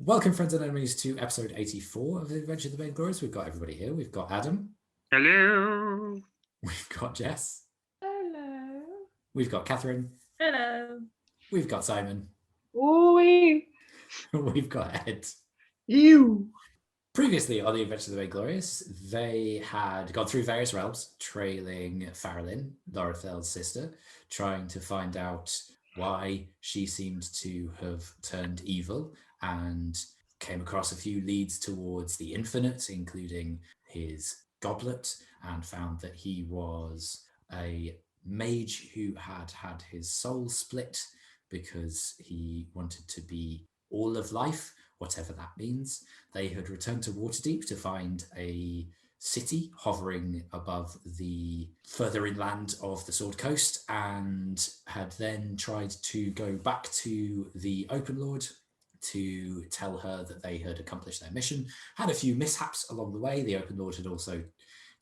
Welcome, friends and enemies, to episode 84 of the Adventure of the Bane Glorious. We've got everybody here. We've got Adam. Hello. We've got Jess. Hello. We've got Kathryn. Hello. We've got Simon. Ooh. We've got Ed. You. Previously on the Adventure of the Bane Glorious, they had gone through various realms, trailing Familial, Lorethel's sister, trying to find out why she seemed to have turned evil, and came across a few leads towards the infinite, including his goblet, and found that he was a mage who had had his soul split because he wanted to be all of life, whatever that means. They had returned to Waterdeep to find a city hovering above the further inland of the Sword Coast, and had then tried to go back to the Open Lord to tell her that they had accomplished their mission. Had a few mishaps along the way. The Open Lord had also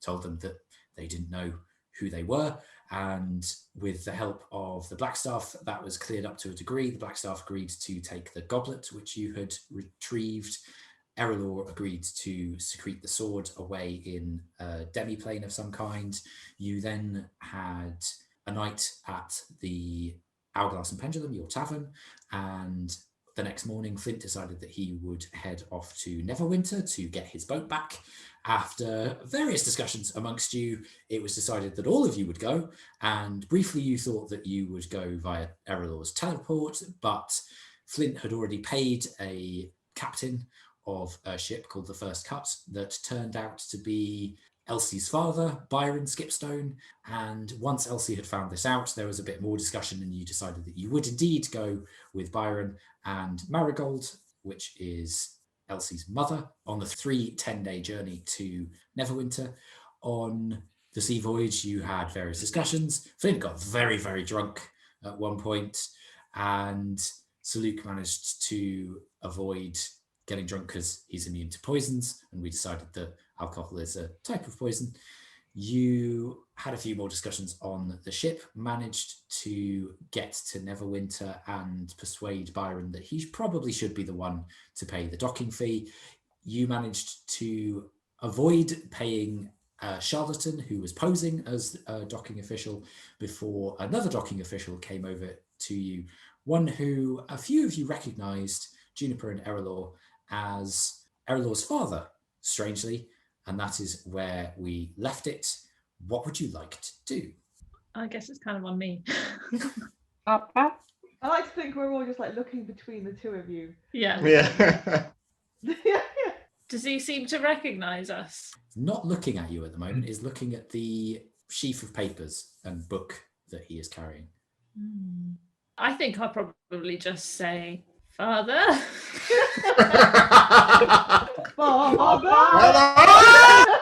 told them that they didn't know who they were, and with the help of the Blackstaff, that was cleared up to a degree. The Blackstaff agreed to take the goblet, which you had retrieved. Erallur agreed to secrete the sword away in a demi-plane of some kind. You then had a night at the Hourglass and Pendulum, your tavern, and the next morning Flint decided that he would head off to Neverwinter to get his boat back. After various discussions amongst you, it was decided that all of you would go, and briefly you thought that you would go via Erallur's teleport, but Flint had already paid a captain of a ship called the First Cut that turned out to be Elsie's father, Byron Skipstone. And once Elsie had found this out, there was a bit more discussion, and you decided that you would indeed go with Byron and Marigold, which is Elsie's mother, on the 10-day journey to Neverwinter. On the sea voyage, you had various discussions. Flint got very, very drunk at one point, and Saluk managed to avoid getting drunk because he's immune to poisons, and we decided that alcohol is a type of poison. You had a few more discussions on the ship, managed to get to Neverwinter and persuade Byron that he probably should be the one to pay the docking fee. You managed to avoid paying a charlatan who was posing as a docking official before another docking official came over to you, one who a few of you recognized, Juniper and Erallur, as Erallur's father, strangely, and that is where we left it. What would you like to do? I guess it's kind of on me. I like to think we're all just like looking between the two of you. Yeah. Yeah. Does he seem to recognise us? Not looking at you at the moment, is looking at the sheaf of papers and book that he is carrying. I think I'll probably just say, Father.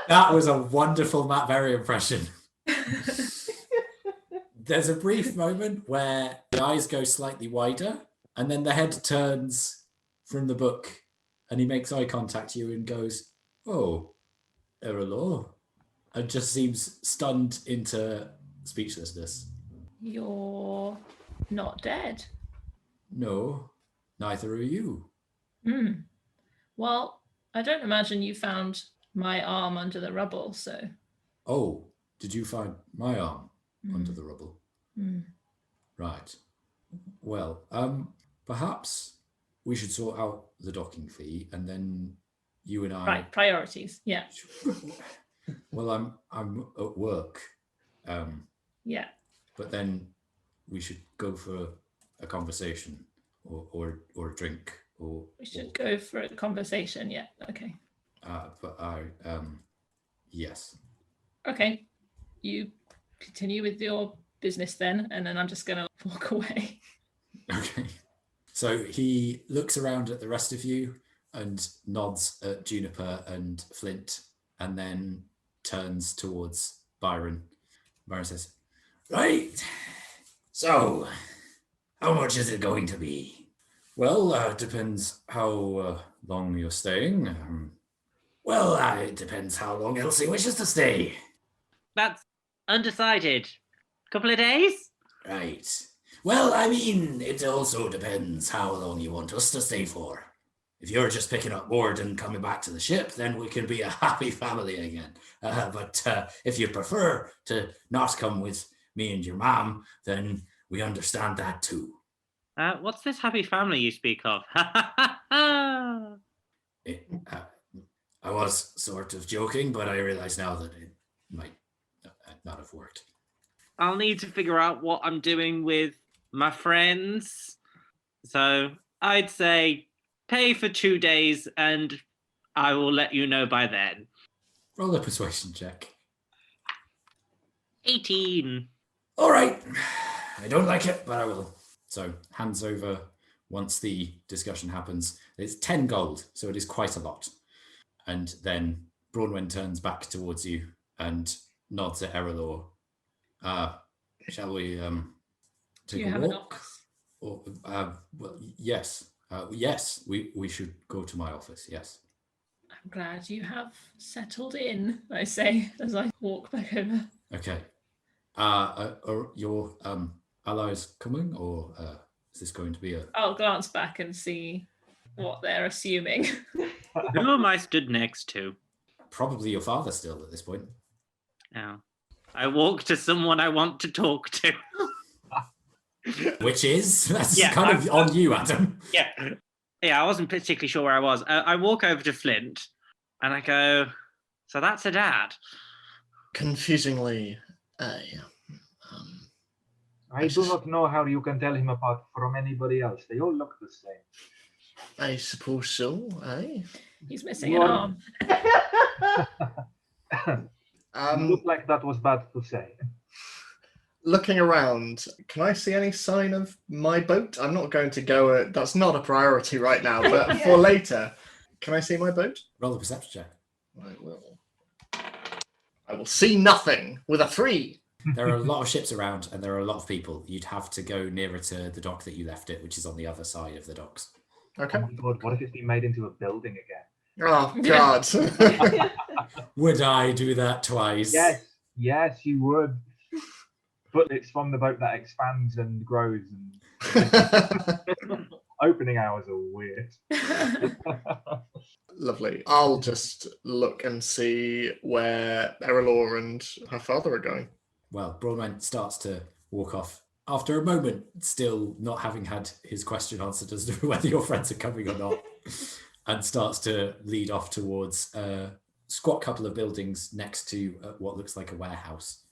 That was a wonderful Matt Berry impression. There's a brief moment where the eyes go slightly wider, and then the head turns from the book, and he makes eye contact to you and goes, "Oh, Erallur," and just seems stunned into speechlessness. You're not dead. No, neither are you. Well, I don't imagine you found my arm under the rubble, so... Oh, did you find my arm under the rubble? Right. Well, perhaps we should sort out the docking fee, and then you and I... Right, priorities, yeah. Well, I'm at work. Yeah. But then we should go for a conversation or a drink. We should go for a conversation, yeah, okay. Yes. Okay, you continue with your business then, and then I'm just going to walk away. Okay. So he looks around at the rest of you and nods at Juniper and Flint, and then turns towards Byron. Byron says, "Right, so how much is it going to be?" "Well, it depends how long you're staying. It depends how long Elsie wishes to stay." That's undecided. Couple of days? Right. Well, I mean, it also depends how long you want us to stay for. if you're just picking up Ward and coming back to the ship, then we can be a happy family again. But if you prefer to not come with me and your mom, then we understand that too. What's this happy family you speak of? I was sort of joking, but I realize now that it might not have worked. I'll need to figure out what I'm doing with my friends. So I'd say pay for 2 days and I will let you know by then. Roll a persuasion check. 18. All right. I don't like it, but I will. So hands over once the discussion happens. It's 10 gold, so it is quite a lot. And then Bronwyn turns back towards you and nods at Erallur. Shall we take a walk? Or, well, yes. Yes, we should go to my office, yes. I'm glad you have settled in, I say, as I walk back over. Okay. Are your allies coming, or is this going to be a... I'll glance back and see what they're assuming. Who am I stood next to? Probably your father still at this point. Oh. I walk to someone I want to talk to. Which is? That's Yeah, kind of on you, Adam. Yeah, I wasn't particularly sure where I was. I walk over to Flint and I go, so that's a dad. Confusingly, I do not know how you can tell him apart from anybody else. They all look the same. I suppose so, aye. He's missing an arm. Looked like that was bad to say. Looking around, can I see any sign of my boat? I'm not going to go, that's not a priority right now, but for later, can I see my boat? Roll a perception check. I will see nothing with a 3. There are a lot of ships around and there are a lot of people. You'd have to go nearer to the dock that you left it, which is on the other side of the docks. Okay. Oh my God, what if it's been made into a building again? Oh, God. Would I do that twice? Yes, you would. But it's from the boat that expands and grows. And opening hours are weird. Lovely. I'll just look and see where Erallur and her father are going. Well, Bronwyn starts to walk off after a moment, still not having had his question answered as to whether your friends are coming or not, and starts to lead off towards a squat couple of buildings next to what looks like a warehouse.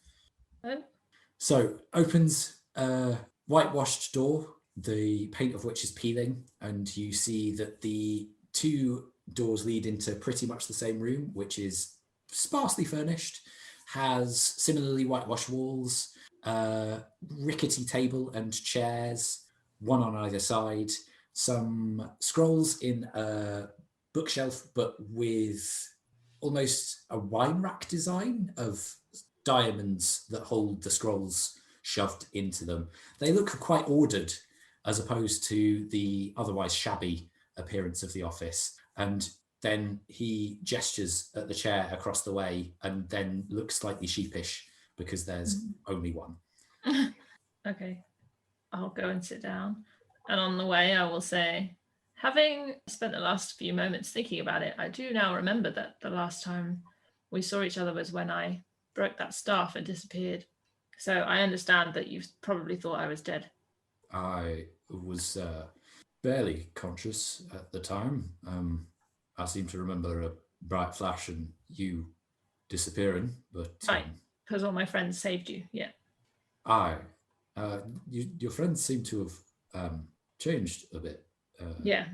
So opens a whitewashed door, the paint of which is peeling, and you see that the 2 doors lead into pretty much the same room, which is sparsely furnished, has similarly whitewashed walls, rickety table and chairs, one on either side, some scrolls in a bookshelf, but with almost a wine rack design of diamonds that hold the scrolls shoved into them. They look quite ordered as opposed to the otherwise shabby appearance of the office. And then he gestures at the chair across the way and then looks slightly sheepish because there's only one. Okay, I'll go and sit down. And on the way, I will say, having spent the last few moments thinking about it, I do now remember that the last time we saw each other was when I broke that staff and disappeared. So I understand that you probably thought I was dead. I was barely conscious at the time. I seem to remember a bright flash and you disappearing, but... Right, because all my friends saved you, yeah. Your friends seem to have changed a bit. Yeah.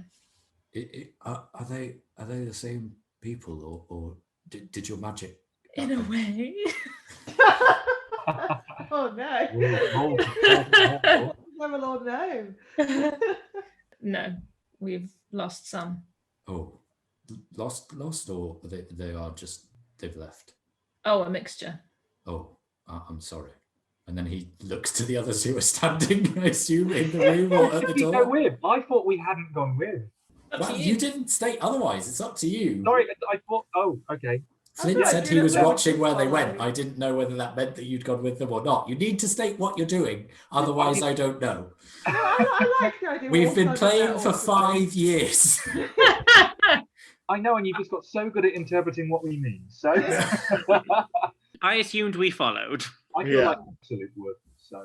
Are they the same people, or did your magic... In a way. Oh no. Never Lord no. No, we've lost some. Oh, lost, or they are just, they've left? Oh, a mixture. Oh, I'm sorry. And then he looks to the others who are standing, I assume, in the room or at the door. Go with? I thought we hadn't gone with. Well, you didn't state otherwise. It's up to you. Sorry, I thought... Oh, okay. Flint said he was watching where they went. I didn't know whether that meant that you'd gone with them or not. You need to state what you're doing. Otherwise, I don't know. No, I like the idea. We've been playing for 5 years. I know, and you've just got so good at interpreting what we mean. So I assumed we followed. I feel Yeah. like absolute would. So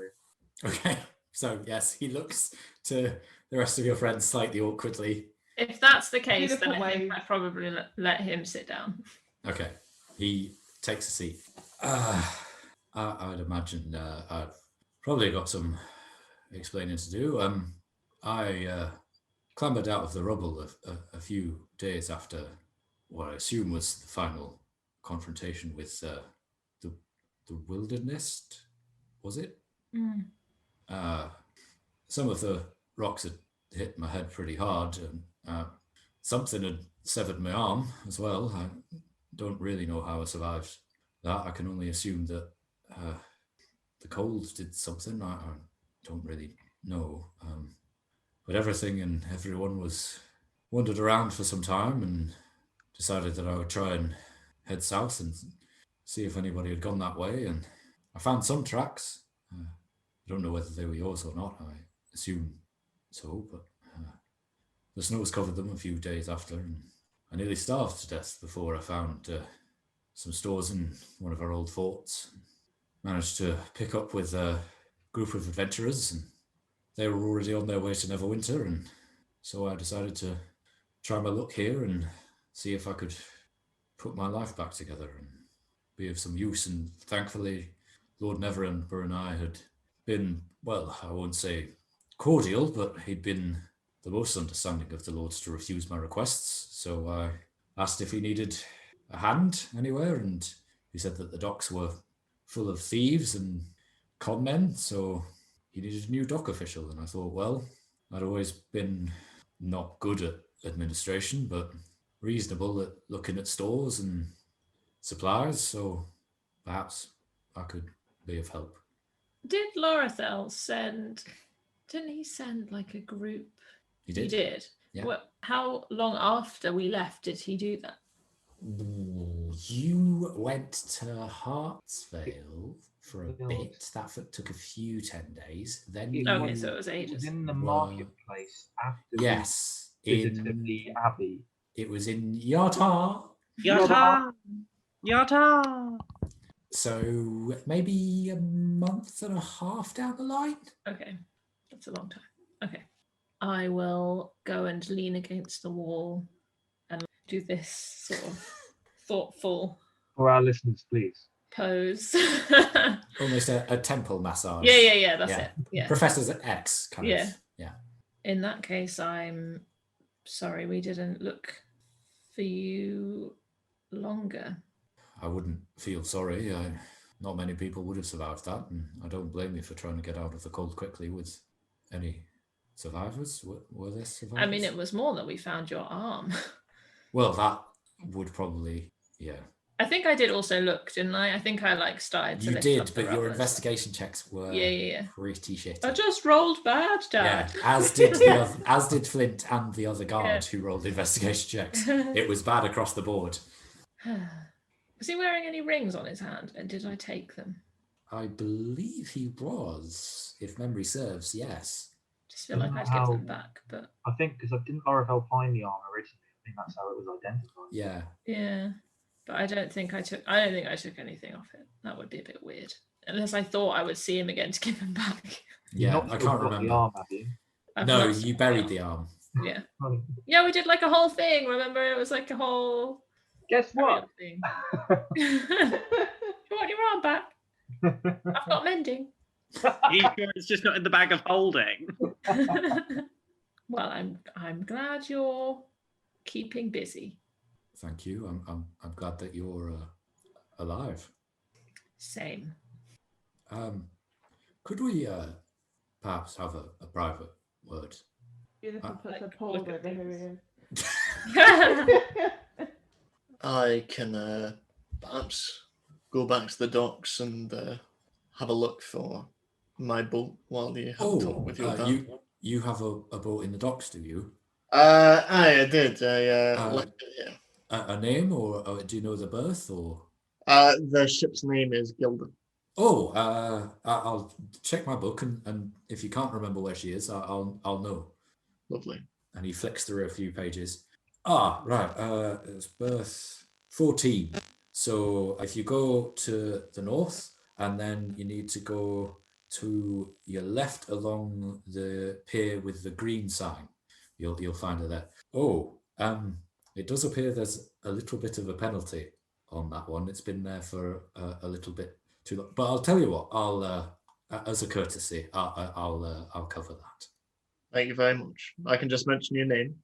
Okay. So yes, he looks to the rest of your friends slightly awkwardly. If that's the case, look then I away. think I'd probably let him sit down. Okay. He takes a seat. I'd imagine I've probably got some explaining to do. I clambered out of the rubble a few days after what I assume was the final confrontation with the wilderness. Was it? Mm. Some of the rocks had hit my head pretty hard, and something had severed my arm as well. I don't really know how I survived that. I can only assume that the cold did something. I don't really know. But everything and everyone was wandered around for some time and decided that I would try and head south and see if anybody had gone that way. And I found some tracks. I don't know whether they were yours or not. I assume so, but the snows covered them a few days after, and I nearly starved to death before I found some stores in one of our old forts. Managed to pick up with a group of adventurers, and they were already on their way to Neverwinter, and so I decided to try my luck here and see if I could put my life back together and be of some use. And thankfully, Lord Neverember and I had been, well, I won't say cordial, but he'd been the most understanding of the Lords to refuse my requests. So I asked if he needed a hand anywhere, and he said that the docks were full of thieves and con men, so he needed a new dock official. And I thought, well, I'd always been not good at administration, but reasonable at looking at stores and supplies, so perhaps I could be of help. Did Lorethel send? Didn't he send like a group? He did? He did. Yeah. Well, how long after we left did he do that? You went to Hartsvale for a bit. That took a few 10 days. Then you Okay, so it was It ages. was in the Well, marketplace after yes, we visited the abbey. it was in Yata. Yata! Yata! So maybe a month and a half down the line. Okay, that's a long time. Okay, I will go and lean against the wall and do this sort of thoughtful For our listeners, please. pose. Almost a temple massage. Yeah, that's Yeah. it. Yeah. Professor's X kind Yeah. of. Yeah. In that case, I'm sorry we didn't look for you longer. I wouldn't feel sorry. Not many people would have survived that, and I don't blame you for trying to get out of the cold quickly. With any survivors? Were there survivors? I mean, it was more that we found your arm. Well, that would probably, yeah. I think I did also look, didn't I? I think I started to You lift did, up the but your rubbers. investigation checks were Yeah. pretty shitty. I just rolled bad, Yeah, Dad. as did Flint and the other guard who rolled the investigation checks. It was bad across the board. Was he wearing any rings on his hand? And did I take them? I believe he was, if memory serves, yes. Just feel like I'd give them back, but I think because I didn't Lorethel find the armor originally. I think that's how it was identified. Yeah. yeah. But I don't think I took anything off it. That would be a bit weird. Unless I thought I would see him again to give him back. Yeah, Not I still can't got the remember. arm, have you? I've No, not you seen buried it. the arm. Yeah. Right. Yeah, we did like a whole thing. Remember, it was like a whole Guess what? thing. You want your arm back? I've got mending. Are you sure it's just not in the bag of holding? Well, I'm glad you're keeping busy. Thank you. I'm glad that you're alive. Same. Could we perhaps have a private word? Juniper puts her paw look at over who he things. is. I can perhaps go back to the docks and have a look for my boat while you have a talk with your dad. You have a boat in the docks, do you? I did. I left it here. A name, or do you know the berth, or? The ship's name is Gilda. Oh, I'll check my book, and if you can't remember where she is, I'll know. Lovely. And he flicks through a few pages. Ah, right. It's birth 14. So if you go to the north, and then you need to go to your left along the pier with the green sign, you'll find her there. Oh, it does appear there's a little bit of a penalty on that one. It's been there for a little bit too long. But I'll tell you what. I'll as a courtesy, I'll cover that. Thank you very much. I can just mention your name.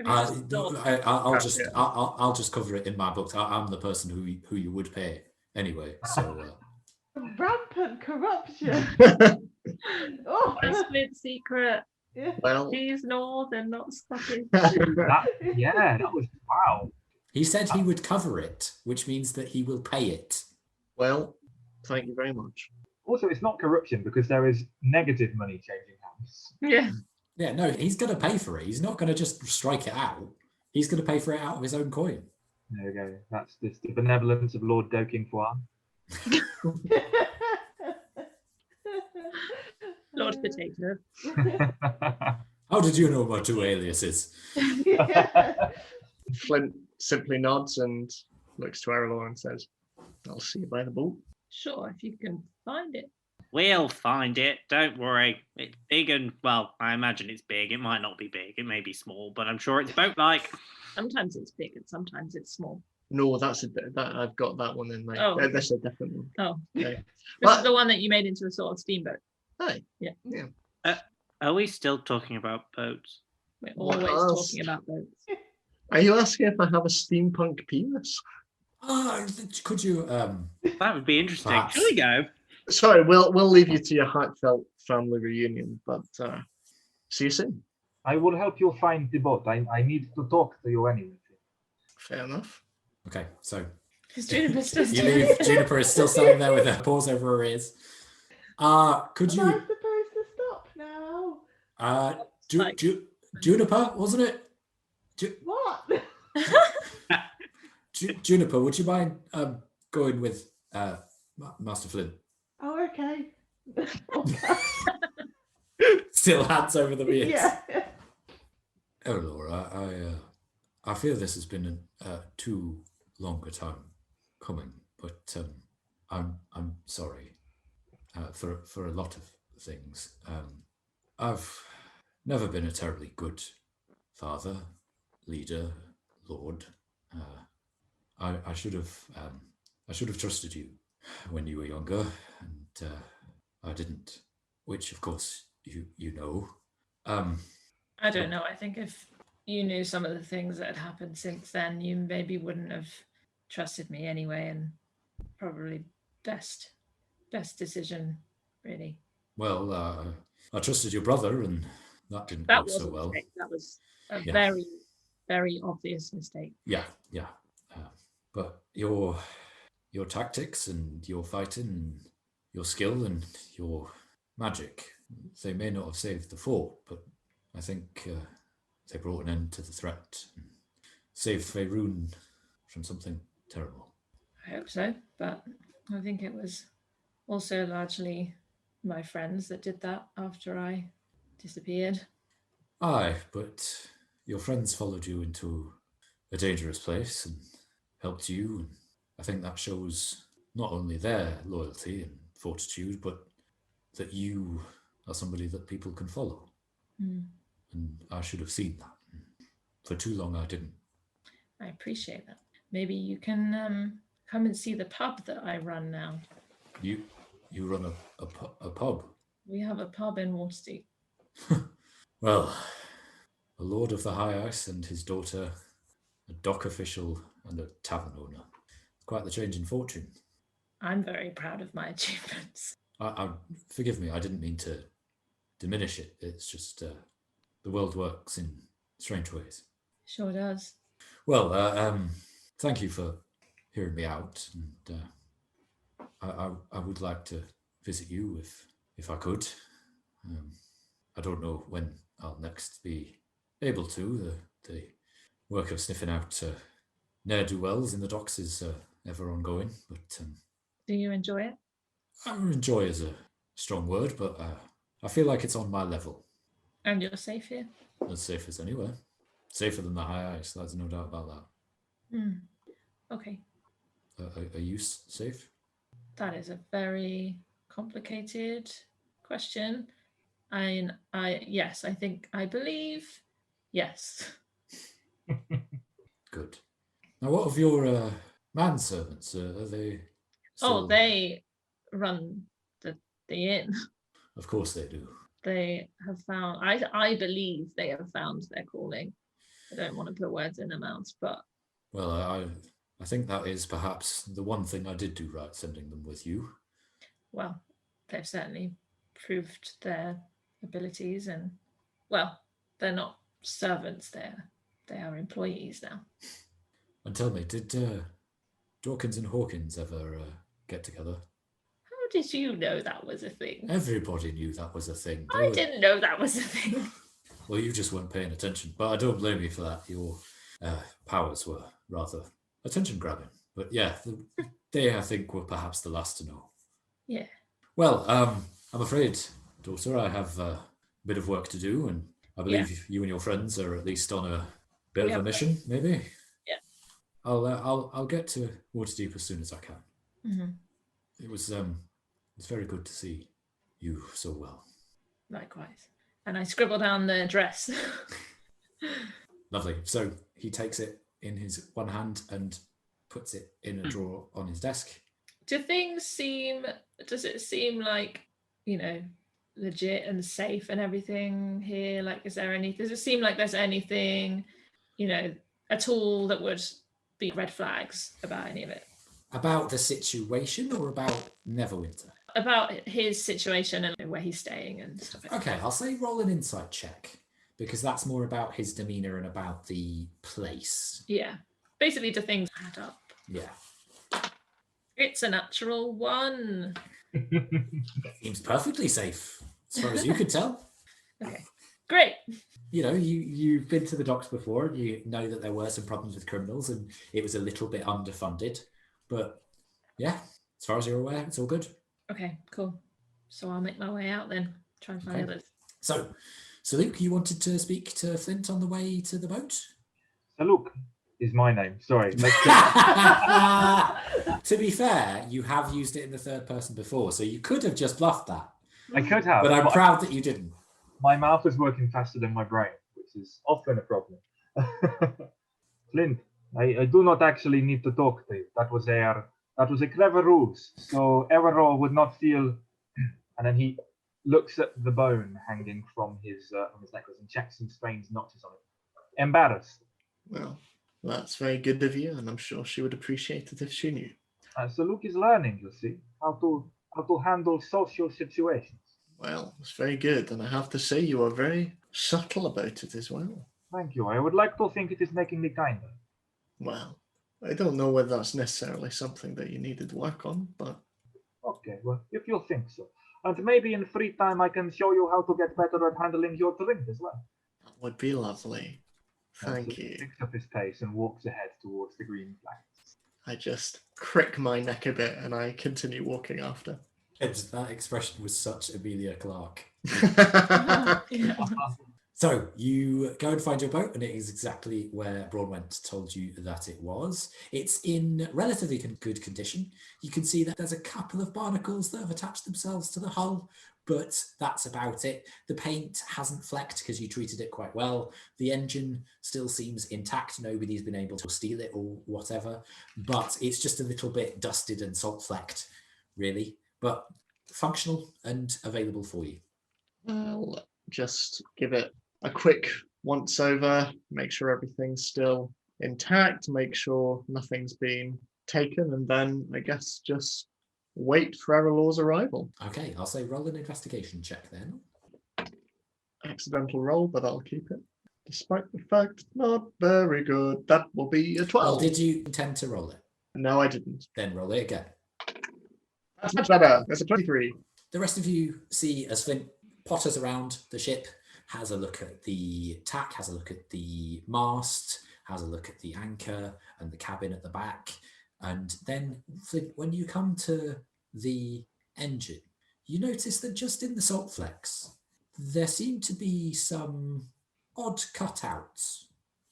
I'll just Yeah. I'll just cover it in my books. I'm the person who you would pay anyway. So Rampant corruption. Oh, That's Flint's secret. yeah. Well, He's Northern, not Scottish. That was wow. he said he would cover it, which means that he will pay it. well, thank you very much. Also, it's not corruption because there is negative money changing hands. Yeah. Yeah, no, he's going to pay for it. He's not going to just strike it out. He's going to pay for it out of his own coin. There we go. That's just the benevolence of Lord Dokingfoan. Lord Potato. How did you know about two aliases? Flint simply nods and looks to Erallur and says, I'll see you by the boat. Sure, if you can find it. We'll find it. Don't worry. It's big and, well, I imagine it's big. It might not be big. It may be small, but I'm sure it's boat-like. Sometimes it's big and sometimes it's small. No, that I've got that one in mind. Oh. That's a different one. Oh, Okay. this But- is the one that you made into a sort of steamboat. Hi. Yeah. Are we still talking about boats? We're What always else? talking about boats. Are you asking if I have a steampunk penis? Could you That would be interesting. Perhaps. Shall we go? Sorry, we'll leave you to your heartfelt family reunion, but see you soon. I will help you find the boat. I need to talk to you anyway. Fair enough. Okay, so Because Juniper's still you leave. Juniper is still standing there with her paws over her ears. Could Am I you supposed to stop now? Juniper, wasn't it? What? Juniper, would you mind going with Master Flint? Oh, okay. Still hands over the ears. Yeah. Oh, Laura, I fear this has been too long a time coming, but I'm sorry for a lot of things. I've never been a terribly good father, leader, lord. I should have trusted you when you were younger, and I didn't. Which, of course, you know. I don't know. I think if you knew some of the things that had happened since then, you maybe wouldn't have trusted me anyway, and probably best decision, really. Well, I trusted your brother, and that didn't That work was so a well. mistake. That was a Yeah. very, very obvious mistake. Yeah. But your tactics and your fighting and your skill and your magic, they may not have saved the fort, but I think they brought an end to the threat and saved Faerun from something terrible. I hope so, but I think it was also largely my friends that did that after I disappeared. Aye, but your friends followed you into a dangerous place and helped you, and I think that shows not only their loyalty and fortitude, but that you are somebody that people can follow. Mm. And I should have seen that. For too long, I didn't. I appreciate that. Maybe you can come and see the pub that I run now. You run a pub. We have a pub in Waterdeep. Well, a lord of the High Ice and his daughter, a dock official and a tavern owner. Quite the change in fortune. I'm very proud of my achievements. I forgive me, I didn't mean to diminish it. It's just the world works in strange ways. Sure does. Well, thank you for hearing me out, and I would like to visit you if I could. I don't know when I'll next be able to. The work of sniffing out ne'er-do-wells in the docks is ever ongoing, but Do you enjoy it? I enjoy is a strong word, but I feel like it's on my level, And you're safe here? as safe as anywhere. Safer than the high ice, there's no doubt about that. Hmm. Okay. Are you safe? That is a very complicated question. Yes, I believe yes. Good. Now, what of your manservants? Are they still... Oh, they run the inn. Of course they do. They have found, I believe they have found their calling. I don't want to put words in their mouths, but... Well, I think that is perhaps the one thing I did do right, sending them with you. Well, they've certainly proved their abilities, and, well, they're not servants, they are employees now. And tell me, did Dawkins and Hawkins ever get together? How did you know that was a thing? Everybody knew that was a thing. I didn't know that was a thing. Well, you just weren't paying attention, but I don't blame you for that. Your powers were rather attention-grabbing. But yeah, they, I think, were perhaps the last to know. Yeah. Well, I'm afraid, daughter, I have a bit of work to do, and I believe you and your friends are at least on a bit of a mission, maybe? Yeah. I'll get to Waterdeep as soon as I can. Mm-hmm. It was very good to see you so well. Likewise. And I scribble down the address. Lovely. So he takes it in his one hand and puts it in a drawer on his desk. Does it seem like, legit and safe and everything here? Like, does it seem like there's anything, at all that would be red flags about any of it? About the situation or about Neverwinter? About his situation and where he's staying and stuff like that. Okay, I'll say roll an insight check, because that's more about his demeanour and about the place. Yeah. Basically, do things add up? Yeah. It's a natural 1. Seems perfectly safe, as far as you could tell. Okay, great. You've been to the docks before, and you know that there were some problems with criminals, and it was a little bit underfunded. But yeah, as far as you're aware, it's all good. Okay, cool. So I'll make my way out then. Try and find others. So Luke, you wanted to speak to Flint on the way to the boat? So Luke is my name. Sorry. To be fair, you have used it in the third person before, so you could have just bluffed that. I could have. But I'm proud that you didn't. My mouth is working faster than my brain, which is often a problem. Flint, I do not actually need to talk to you. That was a clever ruse. So Erallur would not feel. And then he looks at the bone hanging from his necklace and checks some strange notches on it. Embarrassed. Well, that's very good of you, and I'm sure she would appreciate it if she knew. So Luke is learning, you see, how to handle social situations. Well, it's very good, and I have to say you are very subtle about it as well. Thank you. I would like to think it is making me kinder. Well, I don't know whether that's necessarily something that you needed work on, but... Okay, well, if you think so. And maybe in free time I can show you how to get better at handling your drink as well. That would be lovely. Thank you. He picks up his pace and walks ahead towards the green flag. I just crick my neck a bit and I continue walking after. That expression was such Amelia Clark. Yeah. So you go and find your boat, and it is exactly where Broadwent told you that it was. It's in relatively good condition. You can see that there's a couple of barnacles that have attached themselves to the hull, but that's about it. The paint hasn't flecked because you treated it quite well. The engine still seems intact. Nobody's been able to steal it or whatever, but it's just a little bit dusted and salt flecked, really, but functional and available for you. I'll just give it a quick once over, make sure everything's still intact, make sure nothing's been taken, and then I guess just wait for Erallur's arrival. Okay, I'll say roll an investigation check then. Accidental roll, but I'll keep it. Despite the fact it's not very good, that will be a 12. Well, did you intend to roll it? No, I didn't. Then roll it again. That's much better. That's a 23. The rest of you see as Flint potters around the ship, has a look at the tack, has a look at the mast, has a look at the anchor and the cabin at the back. And then, Flint, when you come to the engine, you notice that just in the salt flecks, there seem to be some odd cutouts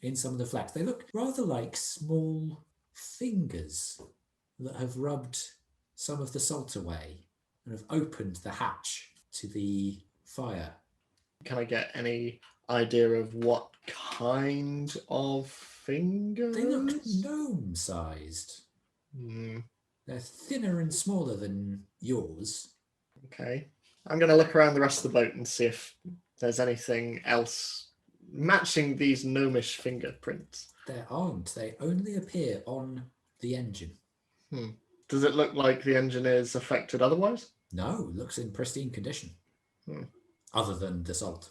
in some of the flags. They look rather like small fingers that have rubbed some of the salt away and have opened the hatch to the fire. Can I get any idea of what kind of fingers? They look gnome-sized. Hmm, They're thinner and smaller than yours. okay. I'm going to look around the rest of the boat and see if there's anything else matching these gnomish fingerprints. There aren't. They only appear on the engine. Does it look like the engine is affected otherwise? No, it looks in pristine condition. Hmm. Other than the salt.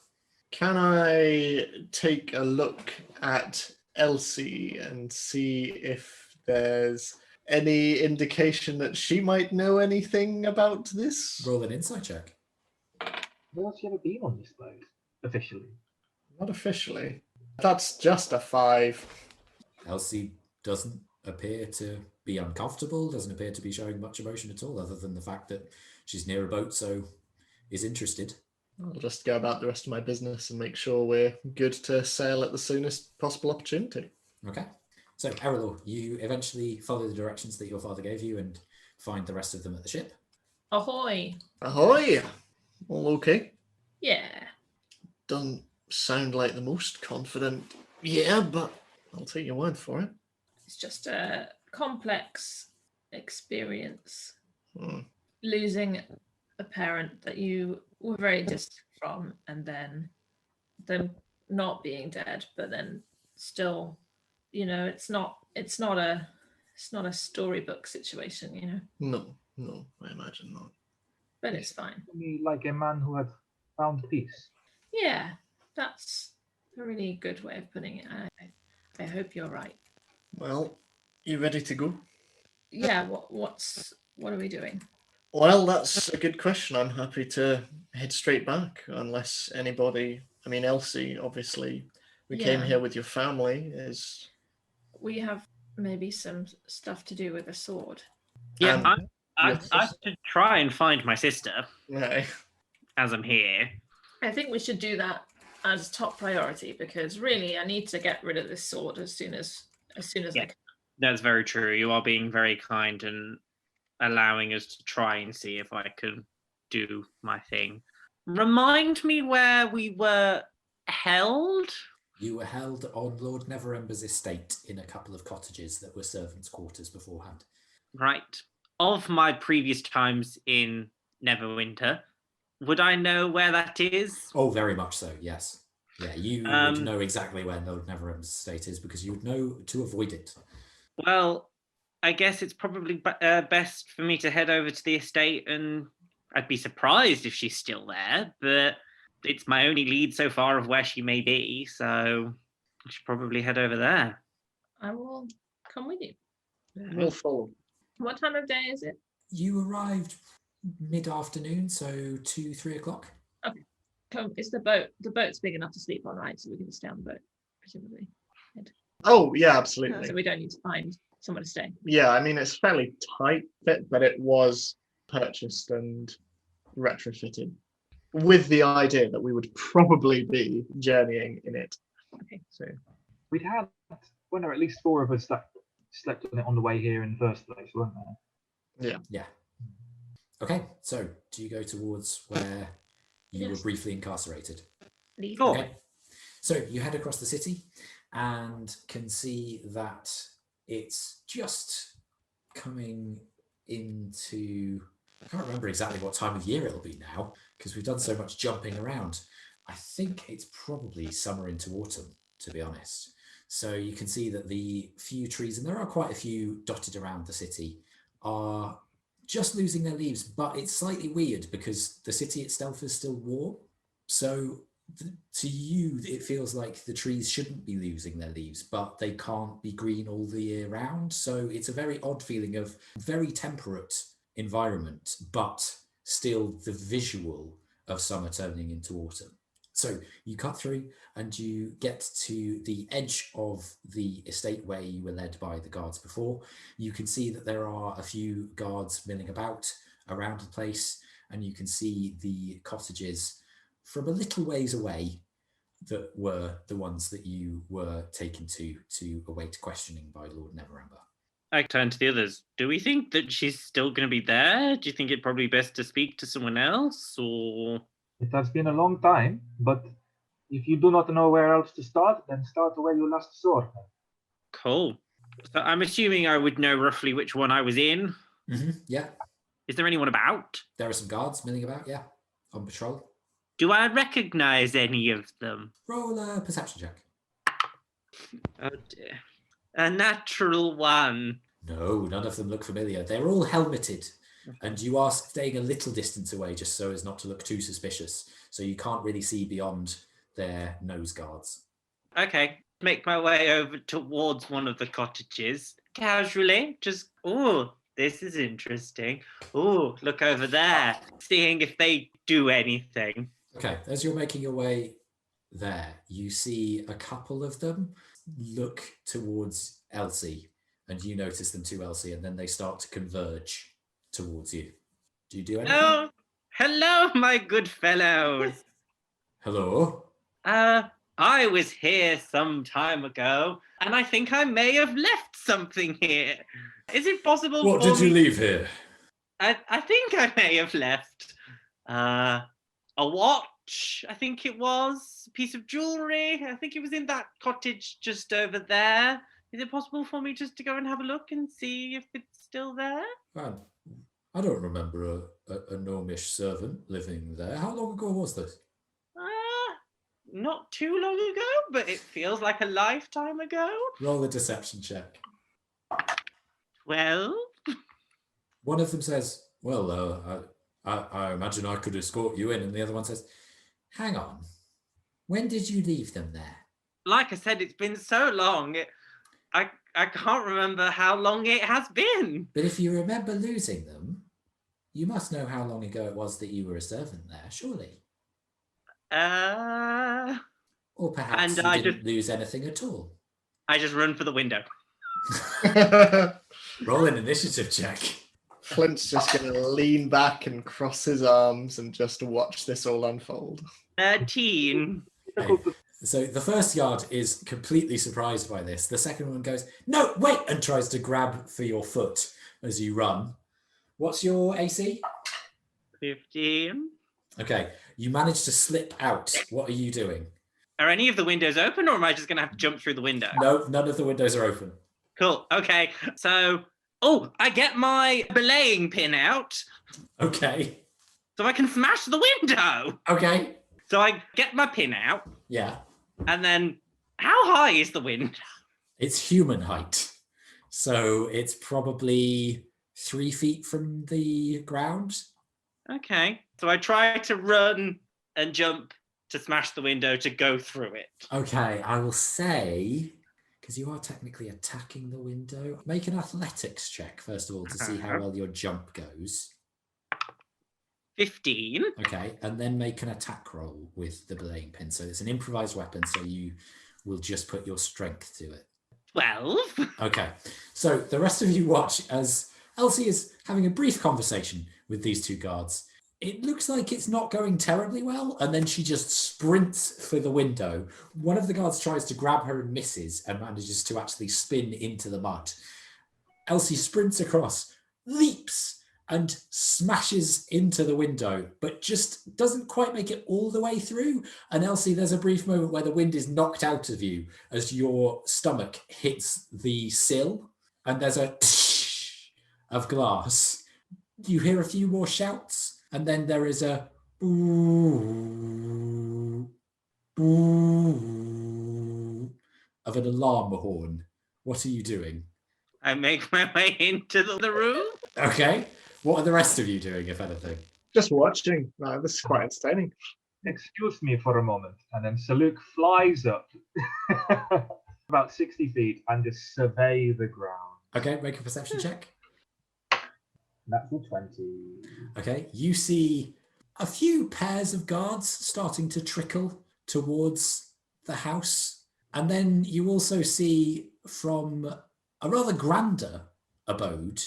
Can I take a look at Elsie and see if there's any indication that she might know anything about this? Roll an insight check. Has she ever been on this boat officially? Not officially. That's just a 5. Elsie doesn't appear to be uncomfortable, doesn't appear to be showing much emotion at all, other than the fact that she's near a boat, so is interested. I'll just go about the rest of my business and make sure we're good to sail at the soonest possible opportunity. Okay. So, Erallur, you eventually follow the directions that your father gave you and find the rest of them at the ship. Ahoy! Ahoy! All okay? Yeah. Doesn't sound like the most confident. Yeah, but I'll take your word for it. It's just a complex experience. Hmm. Losing a parent that you were very distant from, and then them not being dead, but then still, it's not a storybook situation, No, I imagine not. but it's fine. Like a man who had found peace. Yeah, that's a really good way of putting it. I hope you're right. Well, you ready to go? Yeah, what are we doing? Well, that's a good question. I'm happy to head straight back, unless anybody... I mean, Elsie, obviously, we came Yeah. here with your family. We have maybe some stuff to do with a sword. Yeah, I yes. should try and find my sister Right. as I'm here. I think we should do that as top priority, because really I need to get rid of this sword as soon as I Yeah. can. That's very true. You are being very kind and allowing us to try and see if I can do my thing. Remind me where we were held? You were held on Lord Neverember's estate in a couple of cottages that were servants' quarters beforehand. Right. Of my previous times in Neverwinter, would I know where that is? Oh, very much so, yes. Yeah, you would Um, know exactly where Lord Neverember's estate is because you would know to avoid it. Well, I guess it's probably best for me to head over to the estate, and I'd be surprised if she's still there, but it's my only lead so far of where she may be, so I should probably head over there. I will come with you. We'll follow. What time of day is it? You arrived mid-afternoon, so 2-3 o'clock. Come, it's the boat's big enough to sleep on, right? So we can just stay on the boat, presumably. Oh, yeah, absolutely. So we don't need to find somewhere to stay. Yeah, I mean, it's fairly tight fit, but it was purchased and retrofitted with the idea that we would probably be journeying in it. Okay. So We'd had, well, no, at least 4 of us that slept on it on the way here in the first place, weren't there? Yeah. Okay, so do you go towards where you were Yes. briefly incarcerated? Leave. Sure. Okay. So you head across the city and can see that it's just coming into... I can't remember exactly what time of year it'll be now because we've done so much jumping around. I think it's probably summer into autumn, to be honest. So you can see that the few trees, and there are quite a few dotted around the city, are just losing their leaves, but it's slightly weird because the city itself is still warm. So to you, it feels like the trees shouldn't be losing their leaves, but they can't be green all the year round. So it's a very odd feeling of very temperate environment, but still the visual of summer turning into autumn. So you cut through and you get to the edge of the estate where you were led by the guards before. You can see that there are a few guards milling about around the place, and you can see the cottages from a little ways away, that were the ones that you were taken to await questioning by Lord Neverember. I turn to the others. Do we think that she's still going to be there? Do you think it'd probably be best to speak to someone else, or? It has been a long time, but if you do not know where else to start, then start where you last saw her. Cool. So I'm assuming I would know roughly which one I was in. Yeah. Is there anyone about? There are some guards milling about, yeah, on patrol. Do I recognize any of them? Roll a perception check. Oh dear. A natural one. No, none of them look familiar. They're all helmeted, and you are staying a little distance away just so as not to look too suspicious, so you can't really see beyond their nose guards. Okay, make my way over towards one of the cottages. Casually, just, oh, this is interesting. Oh, look over there, seeing if they do anything. Okay, as you're making your way there, you see a couple of them look towards Elsie, and you notice them too, Elsie, and then they start to converge towards you. Do you do anything? Oh, hello, my good fellows. Hello? I was here some time ago, and I think I may have left something here. Is it possible What for did you me- leave here? I think I may have left a watch, I think it was, a piece of jewelry. I think it was in that cottage just over there. Is it possible for me just to go and have a look and see if it's still there? Man, I don't remember a gnomish servant living there. How long ago was this? Not too long ago, but it feels like a lifetime ago. Roll a deception check. 12? One of them says, well, I imagine I could escort you in. And the other one says, hang on. When did you leave them there? Like I said, it's been so long. I can't remember how long it has been. But if you remember losing them, you must know how long ago it was that you were a servant there, surely. Or perhaps and you I didn't lose anything at all. I just run for the window. Roll an initiative check. Flint's just going to lean back and cross his arms and just watch this all unfold. 13. So the first guard is completely surprised by this. The second one goes, no, wait, and tries to grab for your foot as you run. What's your AC? 15. Okay, you managed to slip out. What are you doing? Are any of the windows open, or am I just going to have to jump through the window? No, none of the windows are open. Cool. Okay. So, I get my belaying pin out Okay. so I can smash the window. Okay. So I get my pin out, Yeah. and then how high is the window? It's human height. So it's probably 3 feet from the ground. Okay. So I try to run and jump to smash the window to go through it. Okay, I will say, because you are technically attacking the window, make an athletics check, first of all, to see how well your jump goes. 15. Okay, and then make an attack roll with the belaying pin. So it's an improvised weapon, so you will just put your strength to it. 12. Okay, so the rest of you watch as Elsie is having a brief conversation with these two guards. It looks like it's not going terribly well, and then she just sprints for the window. One of the guards tries to grab her and misses and manages to actually spin into the mud. Elsie sprints across, leaps, and smashes into the window, but just doesn't quite make it all the way through. And Elsie, there's a brief moment where the wind is knocked out of you as your stomach hits the sill, and there's a of glass. You hear a few more shouts, and then there is a boo, boo of an alarm horn. What are you doing? I make my way into the room. Okay. What are the rest of you doing, if anything? Just watching. This is quite entertaining. Excuse me for a moment. And then Saluk flies up about 60 feet and just survey the ground. Okay, make a perception check. Natural 20. Okay, you see a few pairs of guards starting to trickle towards the house. And then you also see from a rather grander abode,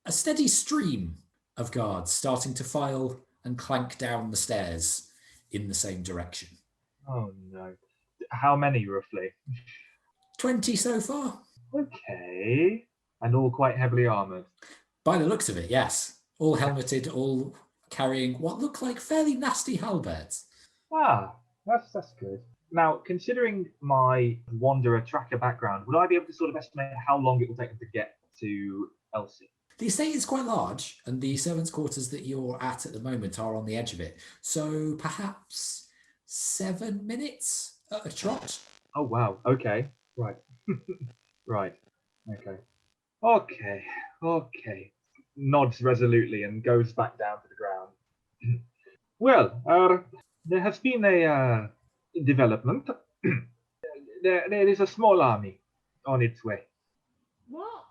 a steady stream of guards starting to file and clank down the stairs in the same direction. Oh no. How many roughly? 20 so far. Okay. And all quite heavily armored. By the looks of it, yes. All helmeted, all carrying what look like fairly nasty halberds. Ah, that's good. Now, considering my wanderer tracker background, would I be able to sort of estimate how long it will take them to get to Elsie? The estate is quite large, and the servants' quarters that you're at the moment are on the edge of it. So perhaps 7 minutes at a trot. Oh wow. Okay. Right. Right. Okay. Okay. Nods resolutely and goes back down to the ground. Well, there has been a development. There is a small army on its way. What?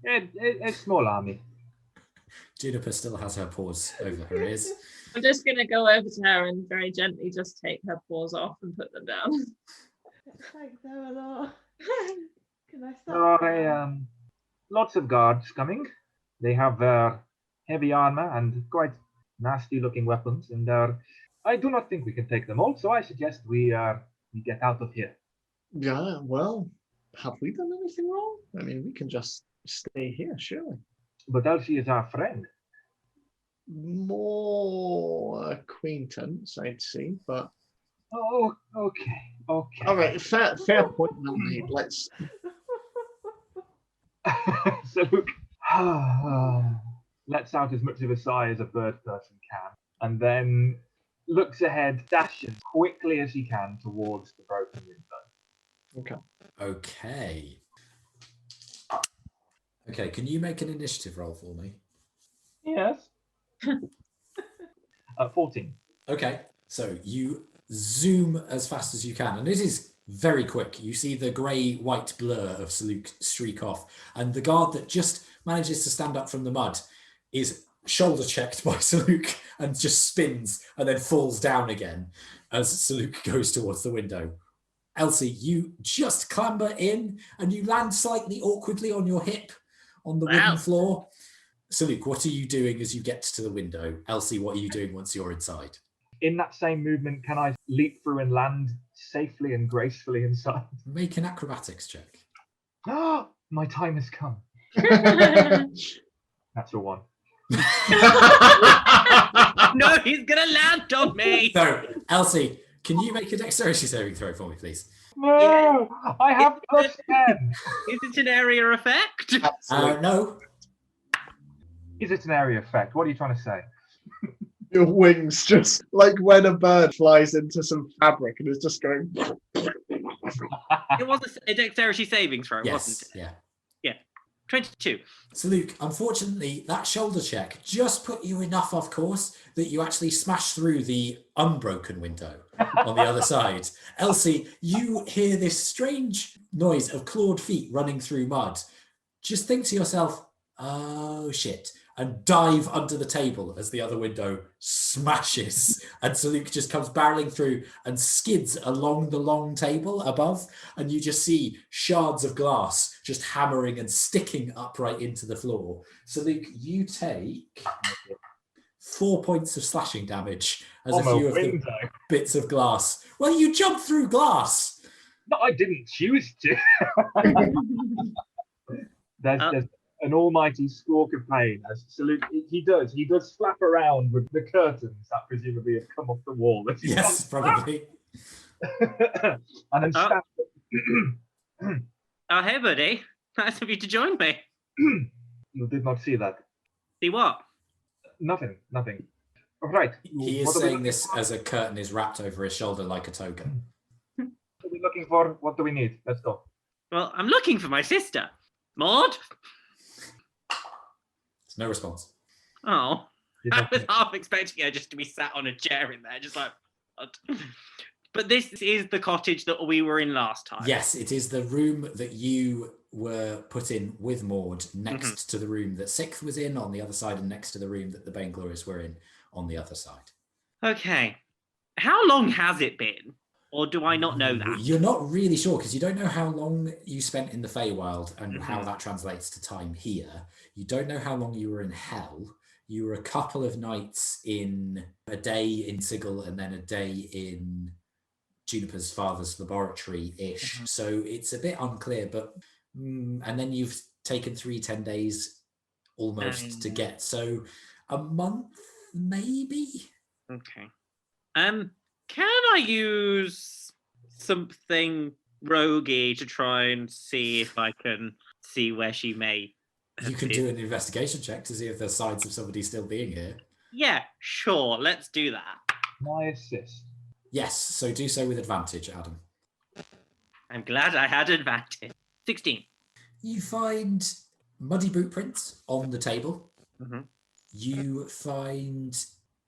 A small army. Juniper still has her paws over her ears. I'm just going to go over to her and very gently just take her paws off and put them down. Thanks, Erallur. Can I There start? are lots of guards coming. They have heavy armor and quite nasty-looking weapons, and I do not think we can take them all. So I suggest we get out of here. Yeah, well, have we done anything wrong? I mean, we can just stay here, surely. But Elsie is our friend. More acquaintance, I'd say, but Oh, okay. all right, fair point well made. Let's. So Luke lets out as much of a sigh as a bird person can, and then looks ahead, dashes quickly as he can towards the broken window. Okay. Okay, can you make an initiative roll for me? Yes. 14. Okay, so you zoom as fast as you can, and it is very quick. You see the grey-white blur of Saluk streak off, and the guard that just manages to stand up from the mud is shoulder-checked by Saluk and just spins and then falls down again as Saluk goes towards the window. Elsie, you just clamber in and you land slightly awkwardly on your hip on the wooden floor. Saluk, what are you doing as you get to the window? Elsie, what are you doing once you're inside? In that same movement, can I leap through and land safely and gracefully inside? Make an acrobatics check. Ah, my time has come. Natural 1. No, he's gonna land on me. So, Elsie, can you make a dexterity saving throw for me, please? No, I have plus 10. Is it an area effect? No. Is it an area effect? What are you trying to say? Your wings just like when a bird flies into some fabric and is just going. It was a dexterity saving throw, wasn't it? Yeah. 22. So, Luke, unfortunately, that shoulder check just put you enough off course that you actually smashed through the unbroken window on the other side. Elsie, you hear this strange noise of clawed feet running through mud. Just think to yourself, oh shit, and dive under the table as the other window smashes. And Saluk just comes barreling through and skids along the long table above. And you just see shards of glass just hammering and sticking upright into the floor. Saluk, you take 4 points of slashing damage as a few of the bits of glass. Well, you jumped through glass. No, I didn't choose to. There's an almighty squawk of pain as Salute, he does flap around with the curtains that presumably have come off the wall. Yes, probably. And then stab. Oh, hey, buddy. Nice of you to join me. You did not see that. See what? Nothing. All right. He is saying this as a curtain is wrapped over his shoulder like a token. What are we looking for? What do we need? Let's go. Well, I'm looking for my sister. Maude? No response. Oh. I was half expecting her just to be sat on a chair in there, just like, what? But this is the cottage that we were in last time. Yes, it is the room that you were put in with Maude next to the room that Sixth was in on the other side and next to the room that the Bane Glorious were in on the other side. Okay. How long has it been? Or do I not know that? You're not really sure because you don't know how long you spent in the Feywild and how that translates to time here. You don't know how long you were in Hell. You were a couple of nights in a day in Sigil and then a day in Juniper's father's laboratory-ish. So it's a bit unclear, but and then you've taken 10 days almost to get, so a month maybe. Okay. Can I use something roguey to try and see if I can see where she may? You can do an investigation check to see if there's signs of somebody still being here. Yeah, sure. Let's do that. My assist. Yes, so do so with advantage, Adam. I'm glad I had advantage. 16. You find muddy boot prints on the table. Mm-hmm. You find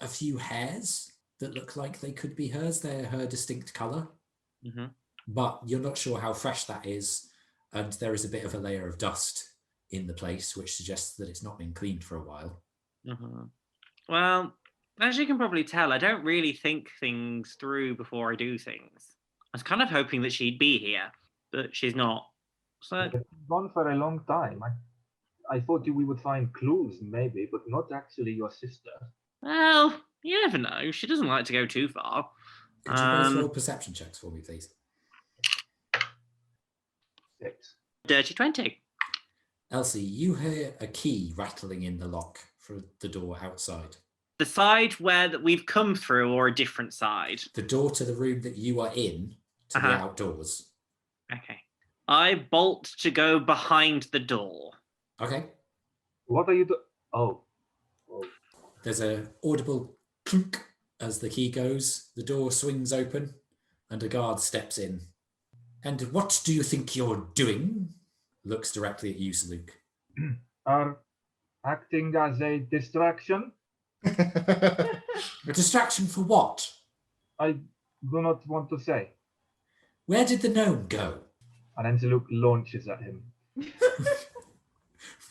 a few hairs that look like they could be hers. They're her distinct colour. Mm-hmm. But you're not sure how fresh that is. And there is a bit of a layer of dust in the place, which suggests that it's not been cleaned for a while. Mm-hmm. Well, as you can probably tell, I don't really think things through before I do things. I was kind of hoping that she'd be here, but she's not. So It's been gone for a long time. I thought we would find clues, maybe, but not actually your sister. well, you never know. She doesn't like to go too far. Could you both roll perception checks for me, please? 6. Dirty 20. Elsie, you hear a key rattling in the lock for the door outside. The side where that we've come through, or a different side? The door to the room that you are in, to the outdoors. Okay. I bolt to go behind the door. Okay. What are you doing? Oh. There's a audible clunk as the key goes. The door swings open and a guard steps in. And what do you think you're doing? Looks directly at you, Saluk. Are acting as a distraction? A distraction for what? I do not want to say. Where did the gnome go? And then Zaluk launches at him.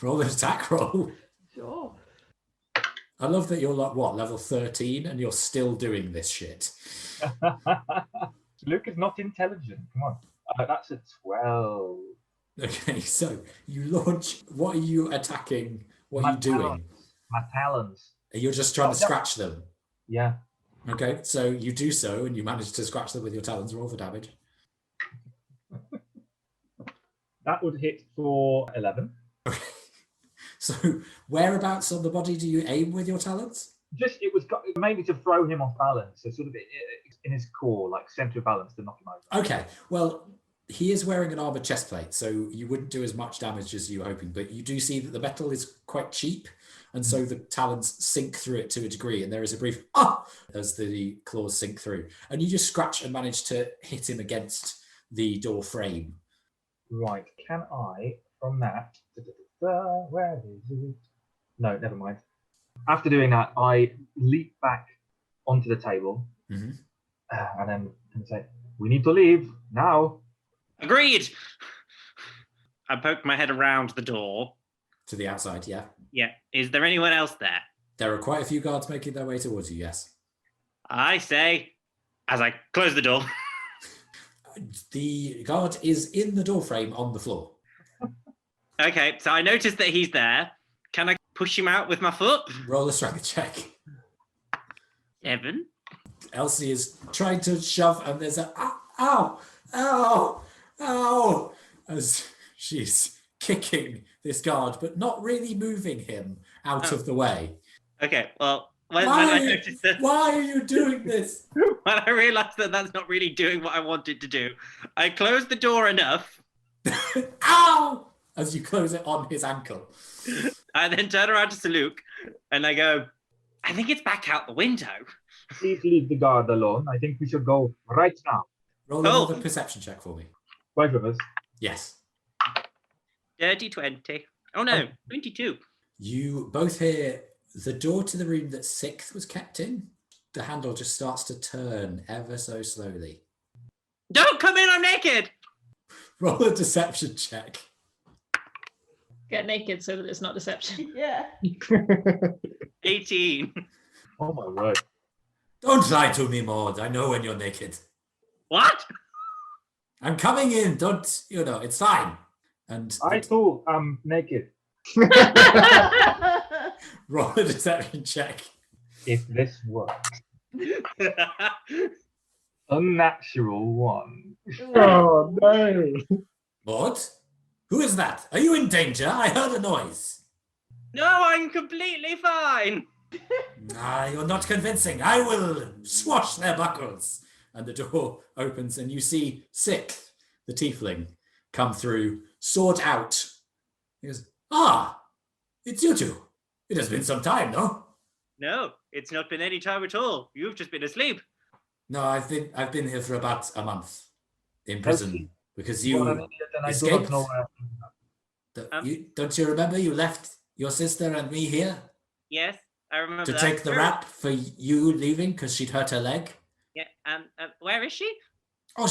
Roll an attack roll. Sure. I love that you're like, what, level 13 and you're still doing this shit. Zaluk is not intelligent. Come on. That's a 12. Okay, so you launch. What are you attacking? What are you doing? My talons. You're just trying to scratch them. Yeah. Okay, so you do so and you manage to scratch them with your talons. Roll for damage. That would hit for 11. So whereabouts on the body do you aim with your talons? Just, it was mainly to throw him off balance. So sort of in his core, like center of balance to knock him over. Okay, well, he is wearing an armored chest plate, so you wouldn't do as much damage as you were hoping, but you do see that the metal is quite cheap, and so the talons sink through it to a degree, and there is a brief as the claws sink through. And you just scratch and manage to hit him against the door frame. Right, can I, from that, where is it? No, never mind. After doing that, I leap back onto the table, and then say, we need to leave now. Agreed! I poke my head around the door. To the outside, yeah. Yeah. Is there anyone else there? There are quite a few guards making their way towards you, yes. I say, as I close the door. The guard is in the doorframe on the floor. Okay, so I noticed that he's there. Can I push him out with my foot? Roll a strength check. 7. Elsie is trying to shove, and there's a ow, as she's kicking this guard, but not really moving him out of the way. Okay, well, when I noticed that, why are you doing this? when I realised that that's not really doing what I wanted to do, I closed the door enough. Ow! As you close it on his ankle. I then turn around to Saluk and I go, I think it's back out the window. Please leave the guard alone. I think we should go right now. Roll another perception check for me. Both of us. Yes. Dirty 20. Oh no, 22. You both hear the door to the room that Sixth was kept in. The handle just starts to turn ever so slowly. Don't come in, I'm naked! Roll a deception check. Get naked so that it's not deception. Yeah. 18. Oh my word. Don't lie to me, Maude. I know when you're naked. What? I'm coming in. Don't, it's fine. And I too am naked. roll a deception check. If this works. Unnatural 1. Oh no! Maude? Who is that? Are you in danger? I heard a noise. No, I'm completely fine. Ah, you're not convincing. I will swash their buckles. And the door opens and you see Sixth, the tiefling, come through, sword out. He goes, "Ah, it's you two. It has been some time, no?" No, it's not been any time at all. You've just been asleep. "No, I've been here for about a month in prison Elsie, because You are an you idiot and I do escaped. not know where. Don't you remember you left your sister and me here Yes, I remember to that. take the rap for you leaving because she'd hurt her leg?" Yeah, where is she? "Oh,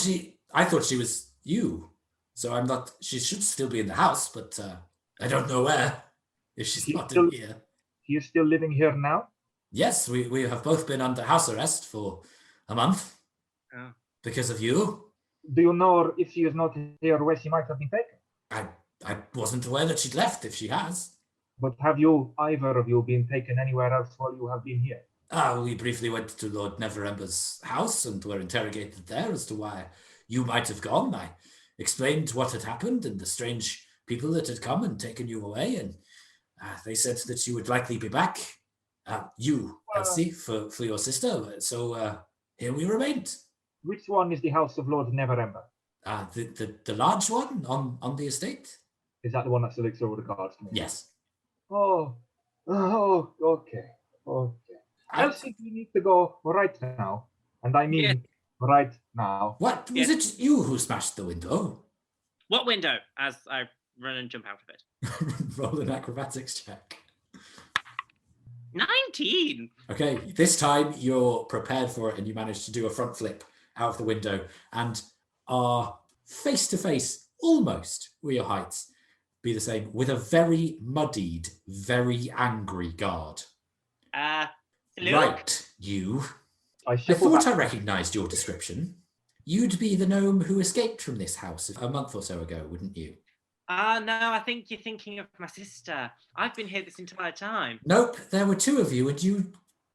I thought she was you. So I'm not, she should still be in the house, but I don't know where, if she's She's not still- in here." He is still living here now? "Yes, we have both been under house arrest for a month Oh. because of you." Do you know if she is not here where she might have been taken? I wasn't aware that she'd left, if she has. But have you, either of you, been taken anywhere else while you have been here? We briefly went to Lord Neverember's house and were interrogated there as to why you might have gone. I explained what had happened and the strange people that had come and taken you away, and they said that you would likely be back, Elsie, for your sister. So here we remained. Which one is the house of Lord Neverember? The large one on the estate? Is that the one that Salute saw with regards to me? Yes. Oh, okay. Elsie, we need to go right now. And I mean Yeah. right now. What? Was it you who smashed the window? What window? As I run and jump out of it. Roll an acrobatics check. 19. Okay, this time you're prepared for it and you manage to do a front flip out of the window and are face to face, almost with your heights, be the same, with a very muddied, very angry guard. Salute? Right, you. I I shuffle thought back. I recognized your description. You'd be the gnome who escaped from this house a month or so ago, wouldn't you? No, I think you're thinking of my sister. I've been here this entire time. Nope, there were two of you, and you,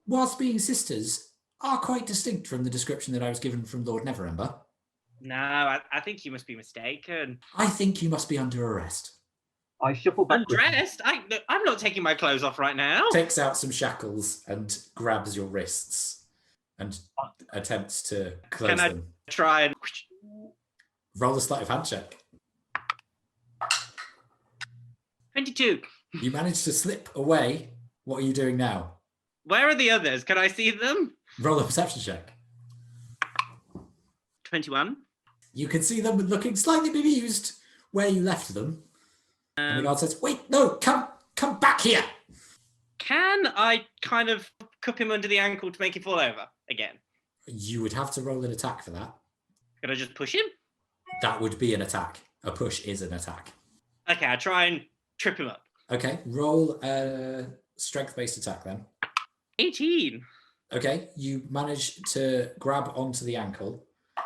whilst being sisters, are quite distinct from the description that I was given from Lord Neverember. No, I think you must be mistaken. I think you must be under arrest. I shuffle back. Undressed? I'm not taking my clothes off right now. Takes out some shackles and grabs your wrists and attempts to close Can I- them. Try and... Roll a sleight of hand check. 22. You manage to slip away. What are you doing now? Where are the others? Can I see them? Roll a perception check. 21. You can see them looking slightly bemused where you left them. And the guard says, "Wait, no, come back here." Can I kind of cup him under the ankle to make him fall over again? You would have to roll an attack for that. Can I just push him? That would be an attack. A push is an attack. Okay, I try and trip him up. Okay, roll a strength-based attack then. 18. Okay, you manage to grab onto the ankle. Oh,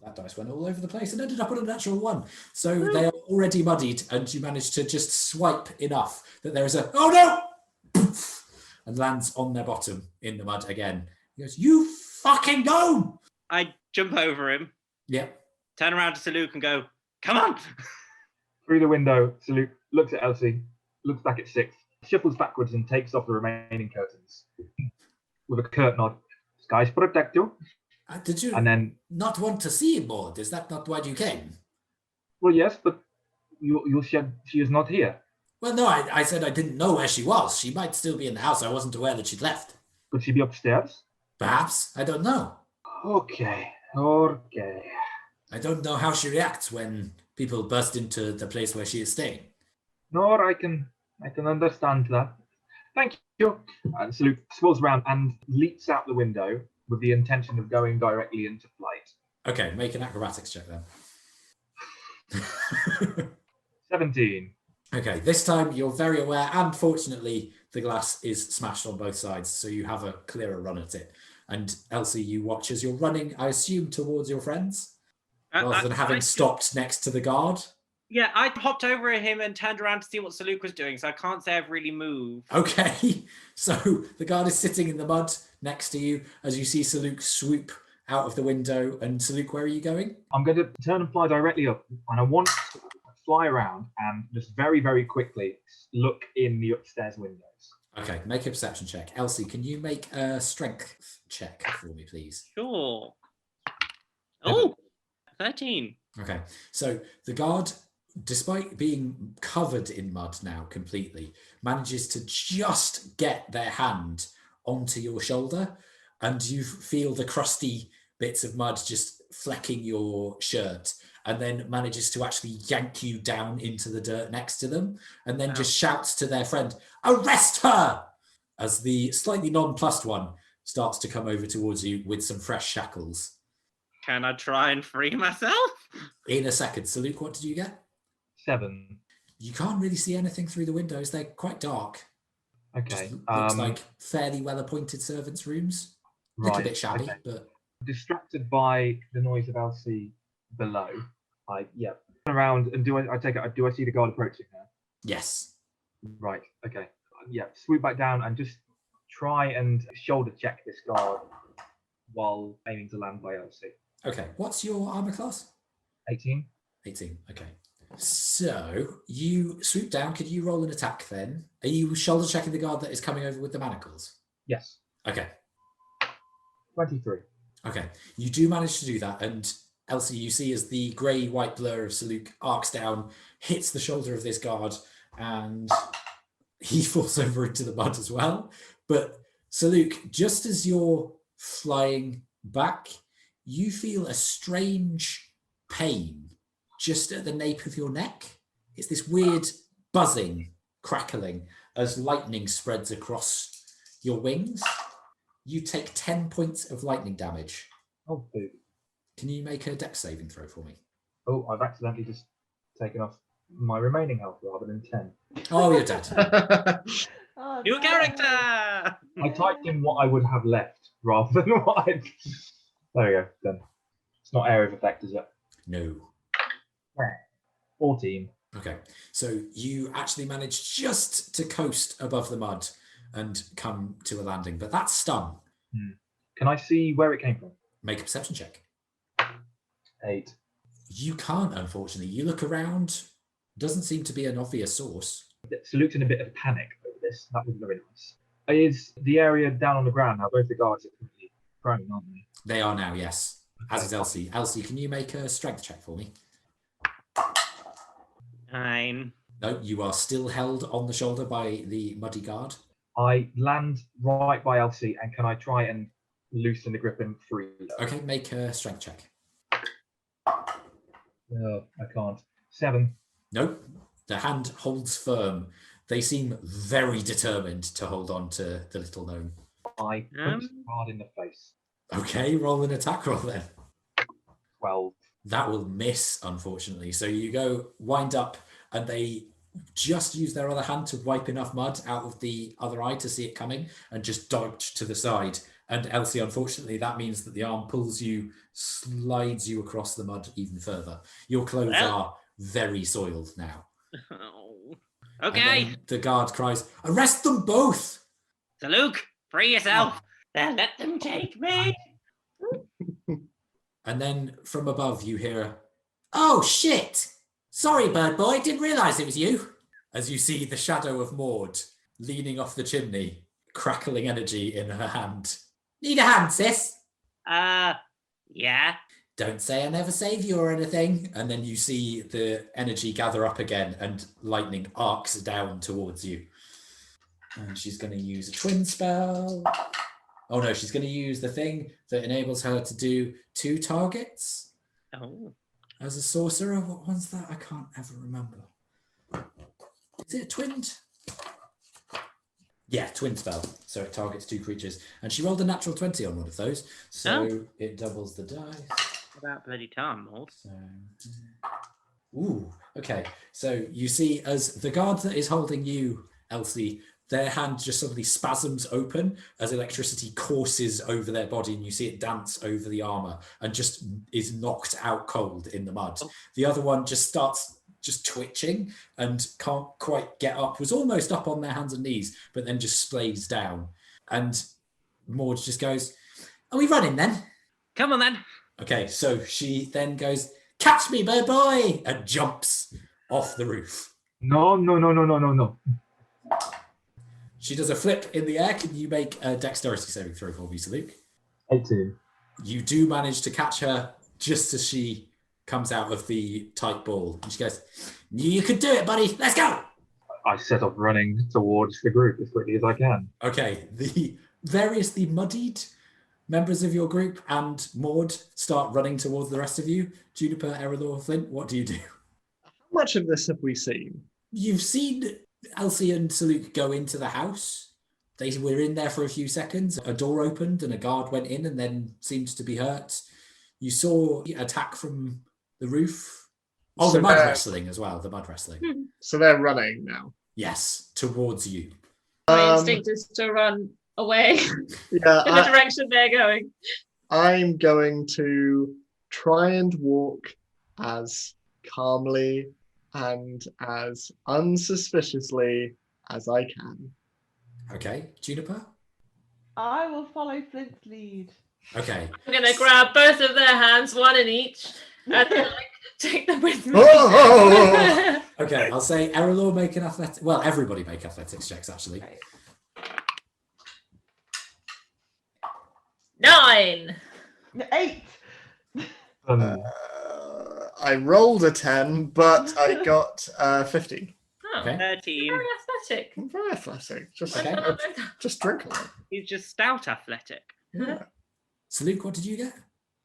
that dice went all over the place and ended up on a natural 1. So they are already muddied, and you manage to just swipe enough that there is a, "Oh no!" and lands on their bottom in the mud again. He goes, "You fucking gnome!" I jump over him, Yep. turn around to Salute and go, "Come on!" Through the window, Salute looks at Elsie, looks back at Six, shuffles backwards and takes off the remaining curtains. With a curt nod. Skies protect you. Did you And then, not want to see Maude? Is that not why you came? well, yes, but you said she is not here. Well, no, I said I didn't know where she was. She might still be in the house. I wasn't aware that she'd left. Could she be upstairs? Perhaps. I don't know. Okay. I don't know how she reacts when people burst into the place where she is staying. Nor I can understand that. Thank you. And Salute swirls around and leaps out the window with the intention of going directly into flight. Okay, make an acrobatics check then. 17. Okay, this time you're very aware, and fortunately the glass is smashed on both sides, so you have a clearer run at it. And Elsie, you watch as you're running, I assume, towards your friends, rather than having stopped next to the guard. Yeah, I hopped over at him and turned around to see what Salute was doing, so I can't say I've really moved. Okay, so the guard is sitting in the mud next to you as you see Saluk swoop out of the window. And Saluk, where are you going? I'm going to turn and fly directly up, and I want to fly around and just very, very quickly look in the upstairs windows. Okay, make a perception check. Elsie, can you make a strength check for me, please? Sure. Oh, 13. Okay, so the guard, despite being covered in mud now completely, manages to just get their hand onto your shoulder, and you feel the crusty bits of mud just flecking your shirt, and then manages to actually yank you down into the dirt next to them, and then just shouts to their friend, "Arrest her!" as the slightly nonplussed one starts to come over towards you with some fresh shackles. Can I try and free myself? In a second. So Luke, what did you get? 7. You can't really see anything through the windows. They're quite dark. Okay. Just looks like fairly well-appointed servants' rooms. A little bit shabby, okay. but... Distracted by the noise of Elsie below, I turn around and do I see the guard approaching her? Yes. Right. Okay. Swoop back down and just try and shoulder check this guard while aiming to land by Elsie. Okay. What's your armor class? 18. 18. Okay. So you swoop down. Could you roll an attack then? Are you shoulder checking the guard that is coming over with the manacles? Yes. Okay. 23. Okay. You do manage to do that, and Elsie, you see as the grey-white blur of Saluk arcs down, hits the shoulder of this guard, and he falls over into the mud as well. But Saluk, just as you're flying back, you feel a strange pain just at the nape of your neck. It's this weird buzzing, crackling as lightning spreads across your wings. You take 10 points of lightning damage. Oh, dude. Can you make a dex saving throw for me? Oh, I've accidentally just taken off my remaining health rather than 10. Oh, you're dead. Oh, New no. character! I typed in what I would have left rather than what I... There we go, done. It's not area of effect, is it? No. 14. Okay, so you actually managed just to coast above the mud and come to a landing, but that's stung. Can I see where it came from? Make a perception check. 8. You can't, unfortunately. You look around, doesn't seem to be an obvious source. Saluk's in a bit of panic over this. That was very nice. Is the area down on the ground now? Both the guards are completely prone, aren't they? They are now, yes. As Okay. is Elsie. Elsie, can you make a strength check for me? 9. No, you are still held on the shoulder by the muddy guard. I land right by Elsie, and can I try and loosen the grip and free her? Okay, make a strength check. No, I can't. 7. Nope. The hand holds firm. They seem very determined to hold on to the little gnome. I punch the guard in the face. Okay, roll an attack roll then. 12. That will miss, unfortunately. So you go wind up, and they just use their other hand to wipe enough mud out of the other eye to see it coming and just dodge to the side. And Elsie, unfortunately, that means that the arm pulls you, slides you across the mud even further. Your clothes are very soiled now. Oh. And Okay, then the guard cries, "Arrest them both!" so Luke, free yourself. Then let them take me. And then from above you hear a, "Oh shit! Sorry, bird boy, didn't realise it was you." As you see the shadow of Maude leaning off the chimney, crackling energy in her hand. "Need a hand, sis?" Yeah. "Don't say I never save you or anything." And then you see the energy gather up again and lightning arcs down towards you. And she's going to use a twin spell. Oh no, she's going to use the thing that enables her to do 2 targets Oh. as a sorcerer. What one's that? I can't ever remember. Is it a twinned? Yeah, twin spell. So it targets 2 creatures. And she rolled a natural 20 on one of those. So it doubles the dice. About bloody time, Maude. So, ooh, okay. So you see as the guard that is holding you, Elsie, their hand just suddenly spasms open as electricity courses over their body, and you see it dance over the armor and just is knocked out cold in the mud. Oh. The other one just starts just twitching and can't quite get up, was almost up on their hands and knees, but then just splays down. And Maude just goes, "Are we running then?" Come on then. Okay, so she then goes, "Catch me, bird boy!" and jumps off the roof. No. She does a flip in the air. Can you make a dexterity saving throw for me, Luke? 18. You do manage to catch her just as she comes out of the tight ball. And she goes, "Knew you could do it, buddy. Let's go!" I set off running towards the group as quickly as I can. Okay, the variously muddied members of your group and Maude start running towards the rest of you. Juniper, Erallur, Flint, what do you do? How much of this have we seen? You've seen Elsie and Saluk go into the house. They were in there for a few seconds. A door opened and a guard went in and then seemed to be hurt. You saw attack from the roof. Oh, So the mud they're- wrestling as well. The mud wrestling. So they're running now. Yes, towards you. My instinct is to run away Yeah, in the direction they're going. I'm going to try and walk as calmly and as unsuspiciously as I can. Okay, Juniper? I will follow Flint's lead. Okay. I'm going to grab both of their hands, one in each, and then, take them with me. Oh! Okay, I'll say Erallur make an athletic. Well, everybody make athletics checks, actually. Right. 9. 8. I rolled a 10, but I got 15. Oh, Okay. 13. very athletic. I'm very athletic. Just, Okay. just drink a lot. He's just stout athletic. Yeah. Saluk, what did you get?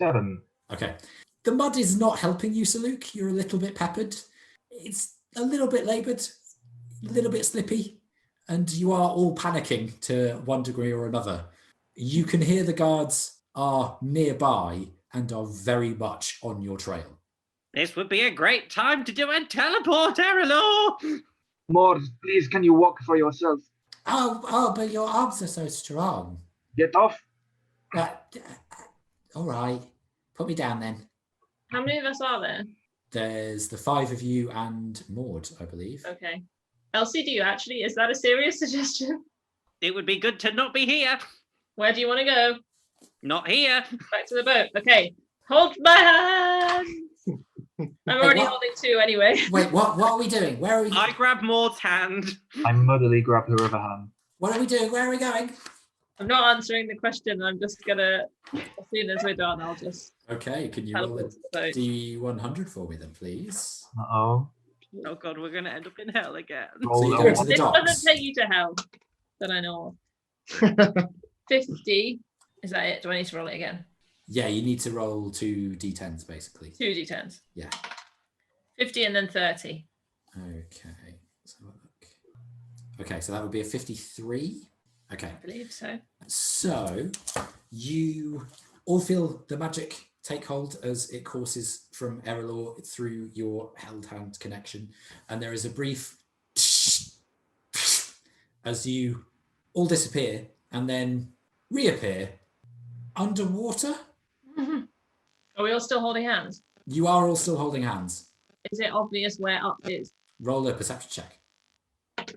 7. Okay. The mud is not helping you, Saluk. You're a little bit peppered. It's a little bit laboured, a little bit slippy, and you are all panicking to one degree or another. You can hear the guards are nearby and are very much on your trail. This would be a great time to do a teleport, Erallur! Maude, please, can you walk for yourself? Oh, but your arms are so strong. Get off. All right. Put me down then. How many of us are there? There's the 5 of you and Maude, I believe. Okay. Elsie, do you actually, is that a serious suggestion? It would be good to not be here. Where do you want to go? Not here. Back to the boat. Okay. Hold my hand. I'm already what? holding 2 anyway. Wait, what are we doing? Where are we? I grab Maude's hand. I muddily grab her other hand. What are we doing? Where are we going? I'm not answering the question. I'm just gonna, as soon as we're done, I'll just Okay, can you roll teleport a to the boat. D100 for me then, please? Uh-oh. Oh god, we're gonna end up in hell again. Roll you a go to one. the This docks. doesn't take you to hell, that I know of. 50. Is that it? Do I need to roll it again? Yeah, you need to roll 2 D10s basically. 2 d10s. Yeah. 50 and then 30. Okay. Let's have a look. Okay, so that would be a 53. Okay. I believe so. So you all feel the magic take hold as it courses from Erallur through your held hand connection, and there is a brief as you all disappear and then reappear underwater. Are we all still holding hands? You are all still holding hands. Is it obvious where up is? Roll a perception check.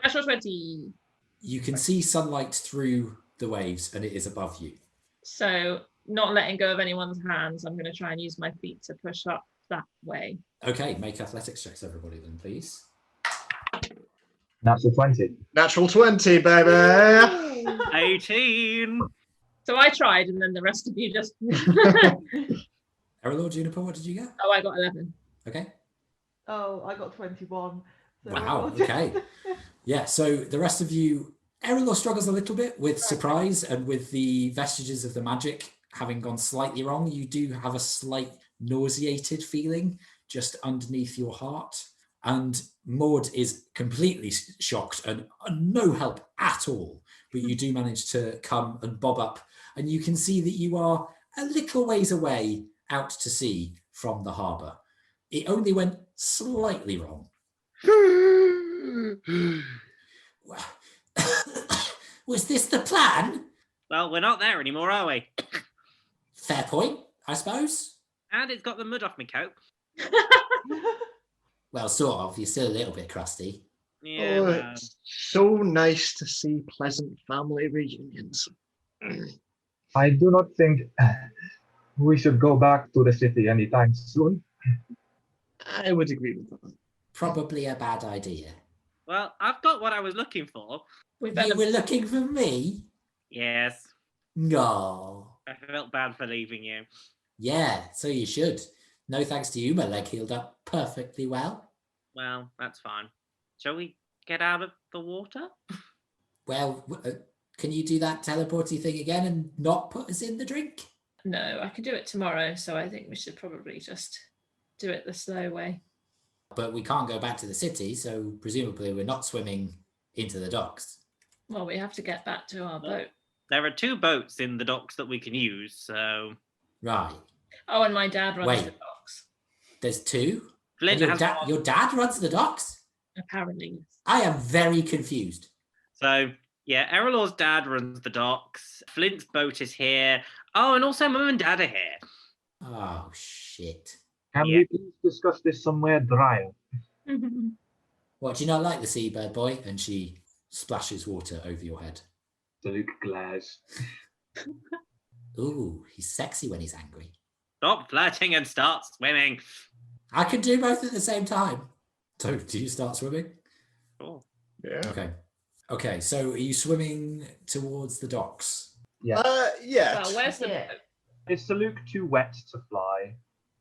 Natural 20. You can see sunlight through the waves and it is above you. So, not letting go of anyone's hands, I'm going to try and use my feet to push up that way. Okay, make athletics checks, everybody, then, please. Natural 20. Natural 20, baby. 18. So I tried, and then the rest of you just. Erallur, Juniper, what did you get? Oh, I got 11. Okay. Oh, I got 21. So Wow, okay. Yeah, so the rest of you, Erallur struggles a little bit with surprise and with the vestiges of the magic having gone slightly wrong. You do have a slight nauseated feeling just underneath your heart. And Maude is completely shocked and no help at all. But you do manage to come and bob up. And you can see that you are a little ways away out to sea from the harbour. It only went slightly wrong. Was this the plan? Well, we're not there anymore, are we? Fair point, I suppose. And it's got the mud off my coat. Well, sort of. You're still a little bit crusty. Yeah, Oh, well, it's so nice to see pleasant family reunions. I do not think we should go back to the city anytime soon. I would agree with that. Probably a bad idea. Well, I've got what I was looking for. We better. You were looking for me? Yes, No. I felt bad for leaving you. Yeah, so you should. No thanks to you, my leg healed up perfectly well. Well, that's fine. Shall we get out of the water? Well, can you do that teleporty thing again and not put us in the drink? No, I can do it tomorrow, so I think we should probably just do it the slow way. But we can't go back to the city, so presumably we're not swimming into the docks. Well, we have to get back to our boat. There are 2 boats in the docks that we can use, so Right. Oh, and my dad runs Wait. the docks. There's 2? Flint And has one. your dad runs the docks? Apparently. I am very confused. So, yeah, Erallur's dad runs the docks. Flint's boat is here. Oh, and also Mum and Dad are here. Oh, shit. Can Yeah. we please discuss this somewhere drier? What, do you not like the seabird boy? And she splashes water over your head. Luke glares. Ooh, he's sexy when he's angry. Stop flirting and start swimming. I can do both at the same time. So, do you start swimming? Cool. Yeah. Okay, so are you swimming towards the docks? Yeah. Yeah. Well, where's the Yeah. boat? Is Sir Luke too wet to fly?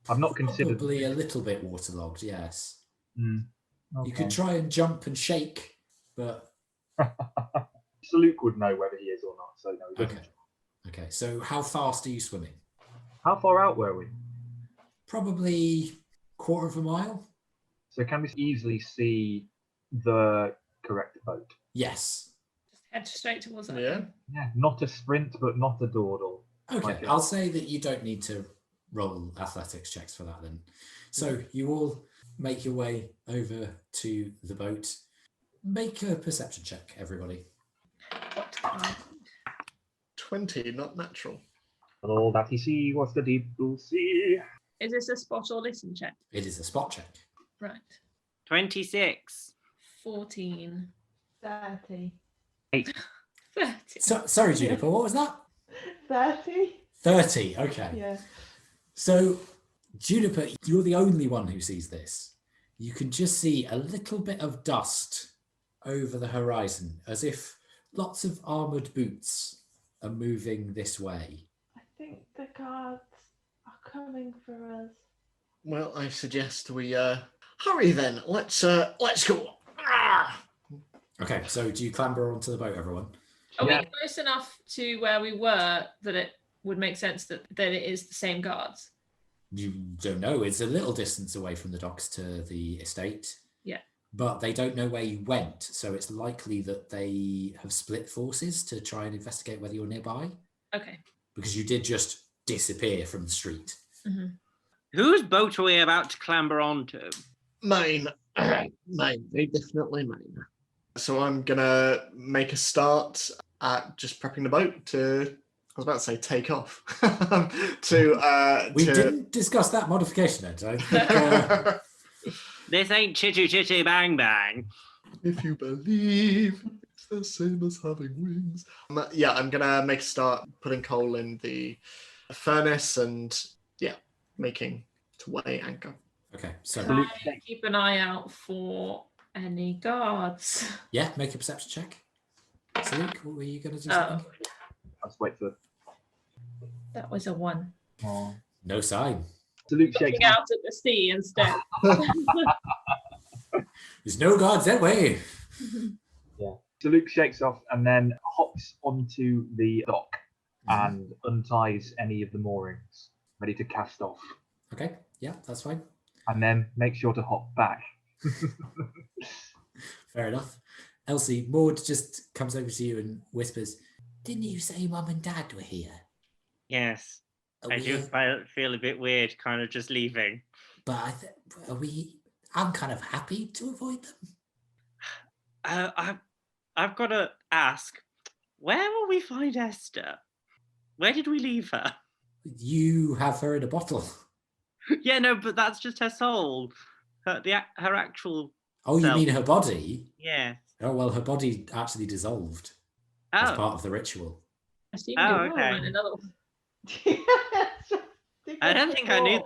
I've not considered. Probably a little bit waterlogged, yes. Hmm, You could okay. try and jump and shake, but Sir Luke would know whether he is or not. So no, he doesn't. okay. Okay, so how fast are you swimming? How far out were we? Probably quarter of a mile. So can we easily see the correct boat? Yes. Just head straight towards that. Yeah. thing. Yeah, not a sprint, but not a dawdle. Okay, Okay. I'll say that you don't need to roll athletics checks for that then. So you all make your way over to the boat. Make a perception check, everybody. What kind? 20, not natural. And all that he see was the deep blue sea. Is this a spot or listen check? It is a spot check. Right. 26. 14. 30. 30. So, sorry, Juniper, what was that? 30? 30, okay. Yeah. So, Juniper, you're the only one who sees this. You can just see a little bit of dust over the horizon, as if lots of armoured boots are moving this way. I think the guards are coming for us. Well, I suggest we hurry then. Let's go. Ah! Okay, so do you clamber onto the boat, everyone? Are Yeah. we close enough to where we were that it would make sense that it is the same guards? You don't know. It's a little distance away from the docks to the estate. Yeah. But they don't know where you went, so it's likely that they have split forces to try and investigate whether you're nearby, Okay. because you did just disappear from the street. Hmm. Whose boat are we about to clamber onto? Mine. Mine. Very definitely mine. So I'm gonna make a start at just prepping the boat to. I was about to say take off. We to didn't discuss that modification, Ed. I think, This ain't chitty chitty bang bang. If you believe it's the same as having wings. Yeah, I'm gonna make a start putting coal in the furnace and making to weigh anchor. okay, so Can I keep an eye out for any guards? yeah, make a perception check. So, Luke, what were you going to do? Oh, Something? Let's wait for. that was a 1. Oh. No sign. So Luke shakes. Looking out at the sea instead. There's no guards that way. So Luke shakes off and then hops onto the dock and unties any of the moorings, ready to cast off. Okay, yeah, that's fine. And then make sure to hop back. Fair enough. Elsie, Maude just comes over to you and whispers, "Didn't you say Mum and Dad were here?" Yes. Are I we- do feel a bit weird, kind of just leaving. But are we? I'm kind of happy to avoid them. I've got to ask, where will we find Esther? Where did we leave her? You have her in a bottle. Yeah, no, but that's just her soul. Her actual. Oh, you Self. mean her body? Yeah. Oh well, her body actually dissolved as Oh, part of the ritual. assumed Oh, you were okay. in another one. I don't think I knew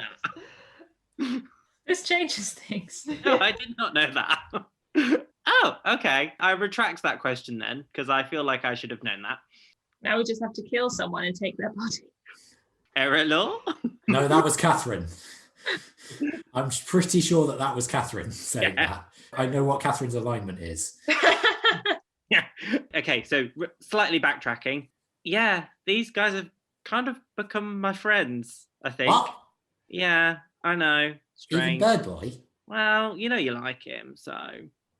that. This changes things. No, I did not know that. Oh, okay. I retract that question then, because I feel like I should have known that. Now we just have to kill someone and take their body. Erallur? No, that was Kathryn. I'm pretty sure that was Kathryn saying that. I know what Kathryn's alignment is. Yeah. Okay, so slightly backtracking. Yeah, these guys have kind of become my friends, I think. What? Yeah, I know. Even Strange. Bird Boy? Well, you know you like him, so...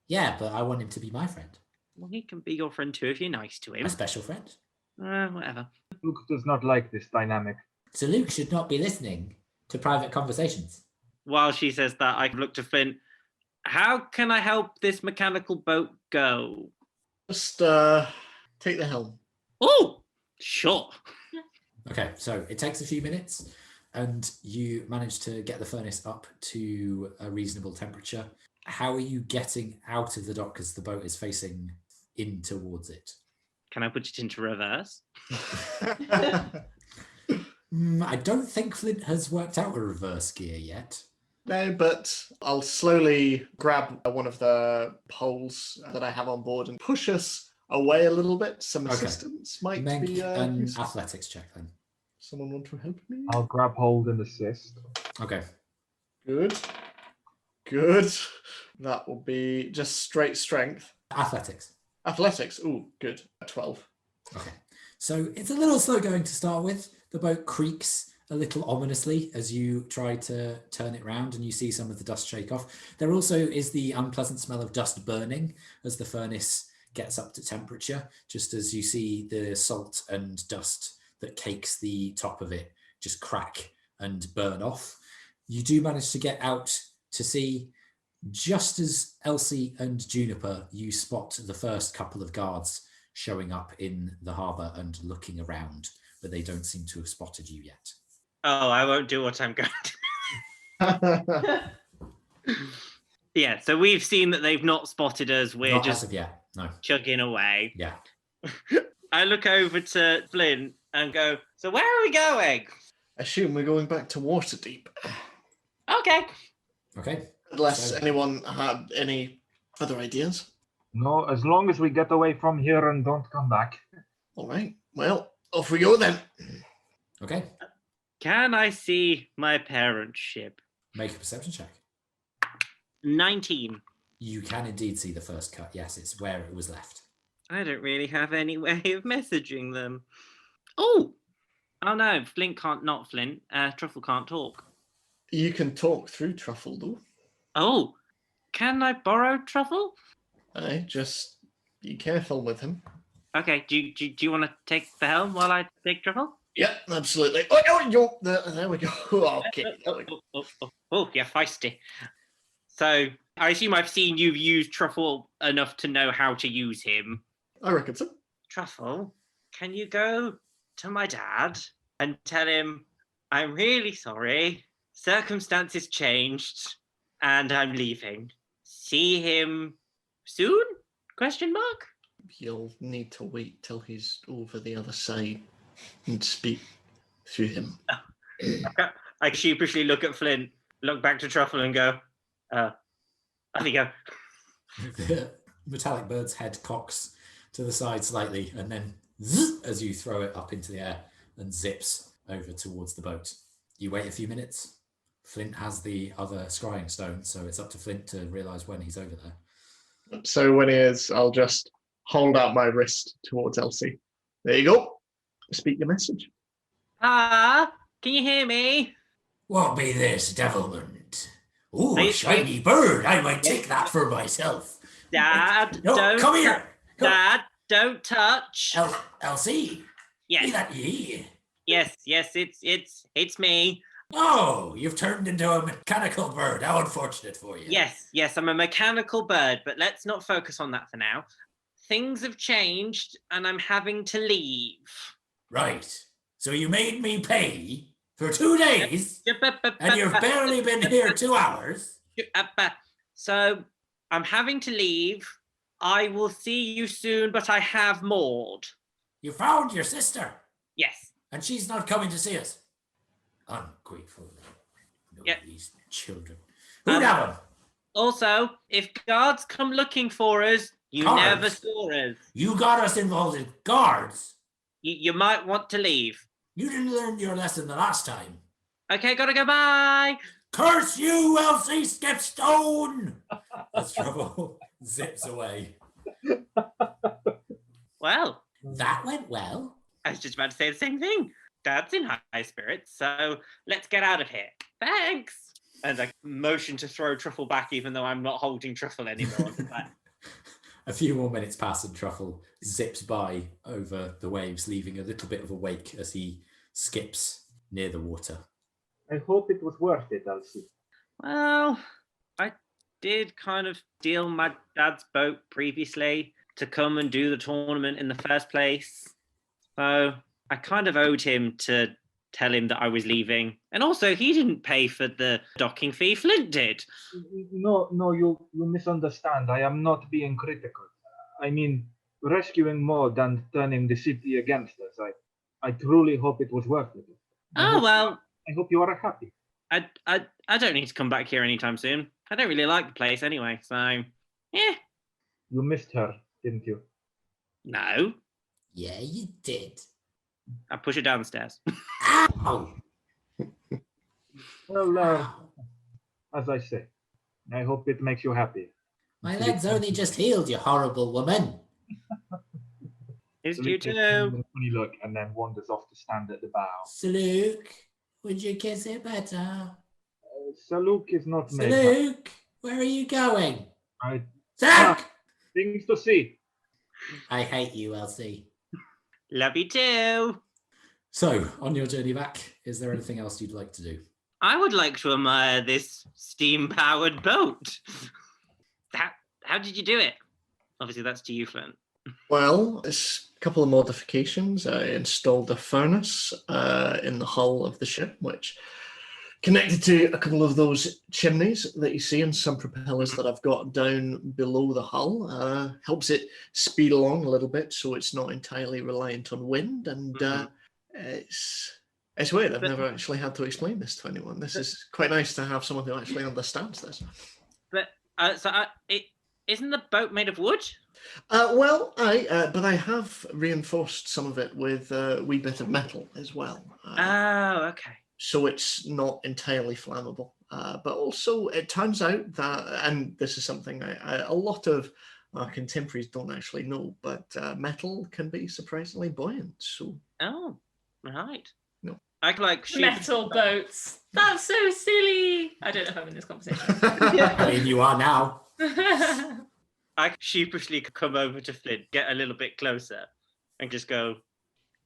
Yeah, but I want him to be my friend. Well, he can be your friend too if you're nice to him. A special friend. Whatever. Luke does not like this dynamic. So Luke should not be listening to private conversations. While she says that, I look to Flint. How can I help this mechanical boat go? Just take the helm. Oh, sure. Okay, so it takes a few minutes and you manage to get the furnace up to a reasonable temperature. How are you getting out of the dock as the boat is facing in towards it? Can I put it into reverse? I don't think Flint has worked out a reverse gear yet. No, but I'll slowly grab one of the poles that I have on board and push us away a little bit. Some Okay. assistance might Make be an useful. athletics check then. Someone want to help me? I'll grab hold and assist. Okay. Good. Good. That will be just straight strength. Athletics. Athletics. Ooh, good. 12. Okay. So it's a little slow going to start with. The boat creaks a little ominously as you try to turn it round and you see some of the dust shake off. There also is the unpleasant smell of dust burning as the furnace gets up to temperature, just as you see the salt and dust that cakes the top of it just crack and burn off. You do manage to get out to sea. Just as Elsie and Juniper, you spot the first couple of guards showing up in the harbour and looking around, but they don't seem to have spotted you yet. Oh, I won't do what I'm going to. Yeah, so we've seen that they've not spotted us. We're Not just as of yet, no. chugging away. Yeah. I look over to Flint and go, so where are we going? Assume we're going back to Waterdeep. Okay. Okay. Unless So- anyone had any other ideas. No, as long as we get away from here and don't come back. All right. Well, off we go then. Okay. Can I see my parents' ship? Make a perception check. 19. You can indeed see the first cut. Yes, it's where it was left. I don't really have any way of messaging them. Oh no, Flint can't, not Flint. Truffle can't talk. You can talk through Truffle, though. Oh, can I borrow Truffle? Just be careful with him. Okay, do you want to take the helm while I take Truffle? Yeah, absolutely. Oh, there we go. Okay. There we go. Oh, you're feisty. So I assume I've seen you've used Truffle enough to know how to use him. I reckon so. Truffle, can you go to my dad and tell him I'm really sorry, circumstances changed, and I'm leaving. See him soon? Question mark? You'll need to wait till he's over the other side and speak through him. I sheepishly look at Flint, look back to Truffle and go, off you go. The metallic bird's head cocks to the side slightly and then zzz, as you throw it up into the air and zips over towards the boat. You wait a few minutes. Flint has the other scrying stone, so it's up to Flint to realise when he's over there. So when he is, I'll just hold out my wrist towards Elsie. There you go. Speak your message. Ah, can you hear me? What be this devilment? Ooh, Hey, a shiny bird. I might take that for myself. Dad, No, don't come here. Come. Dad, don't touch. Elsie. Yes, Be that ye? yes, it's me. Oh, you've turned into a mechanical bird. How unfortunate for you. Yes, I'm a mechanical bird, but let's not focus on that for now. Things have changed and I'm having to leave. Right. So you made me pay for 2 days, and you've barely been here 2 hours. So I'm having to leave. I will see you soon, but I have Maude. You found your sister. Yes. And she's not coming to see us. Ungrateful. No, Yep. these children. Who down? Also, if guards come looking for us, you Guards? never saw us. You got us involved in guards. You might want to leave. You didn't learn your lesson the last time. Okay, gotta go. Bye. Curse you, Elsie Skipstone! As trouble zips away. Well, That went well. I was just about to say the same thing. Dad's in high spirits, so let's get out of here. Thanks. And I motion to throw Truffle back, even though I'm not holding Truffle anymore. A few more minutes pass and Truffle zips by over the waves, leaving a little bit of a wake as he skips near the water. I hope it was worth it, Elsie. Well, I did kind of steal my dad's boat previously to come and do the tournament in the first place. So I kind of owed him to tell him that I was leaving. And also, he didn't pay for the docking fee. Flint did. No, you misunderstand. I am not being critical. I mean, rescuing Maude and turning the city against us. I truly hope it was worth it. I hope you are happy. I don't need to come back here anytime soon. I don't really like the place anyway, so yeah. You missed her, didn't you? No, Yeah, you did. I push her downstairs. Ow! Well, as I say, I hope it makes you happy. My legs only just healed, you horrible woman. It's So you Luke gives too. him a funny look and then wanders off to stand at the bow. Saluk, would you kiss it better? Saluk is not made. Saluk, where are you going? I Saluk! things to see. I hate you, Elsie. Love you too. So, on your journey back, is there anything else you'd like to do? I would like to admire this steam-powered boat. How did you do it? Obviously, that's to you, Flint. Well, it's a couple of modifications. I installed a furnace in the hull of the ship, which connected to a couple of those chimneys that you see and some propellers that I've got down below the hull. Helps it speed along a little bit so it's not entirely reliant on wind. And it's weird. I've never actually had to explain this to anyone. This is quite nice to have someone who actually understands this. But isn't the boat made of wood? But I have reinforced some of it with a wee bit of metal as well. Oh, okay. So it's not entirely flammable. But also it turns out that, and this is something a lot of our contemporaries don't actually know, but metal can be surprisingly buoyant. So Oh, right. No. I like Metal boats. That's so silly. I don't know if I'm in this conversation. I mean, you are now. I sheepishly come over to Flint, get a little bit closer, and just go,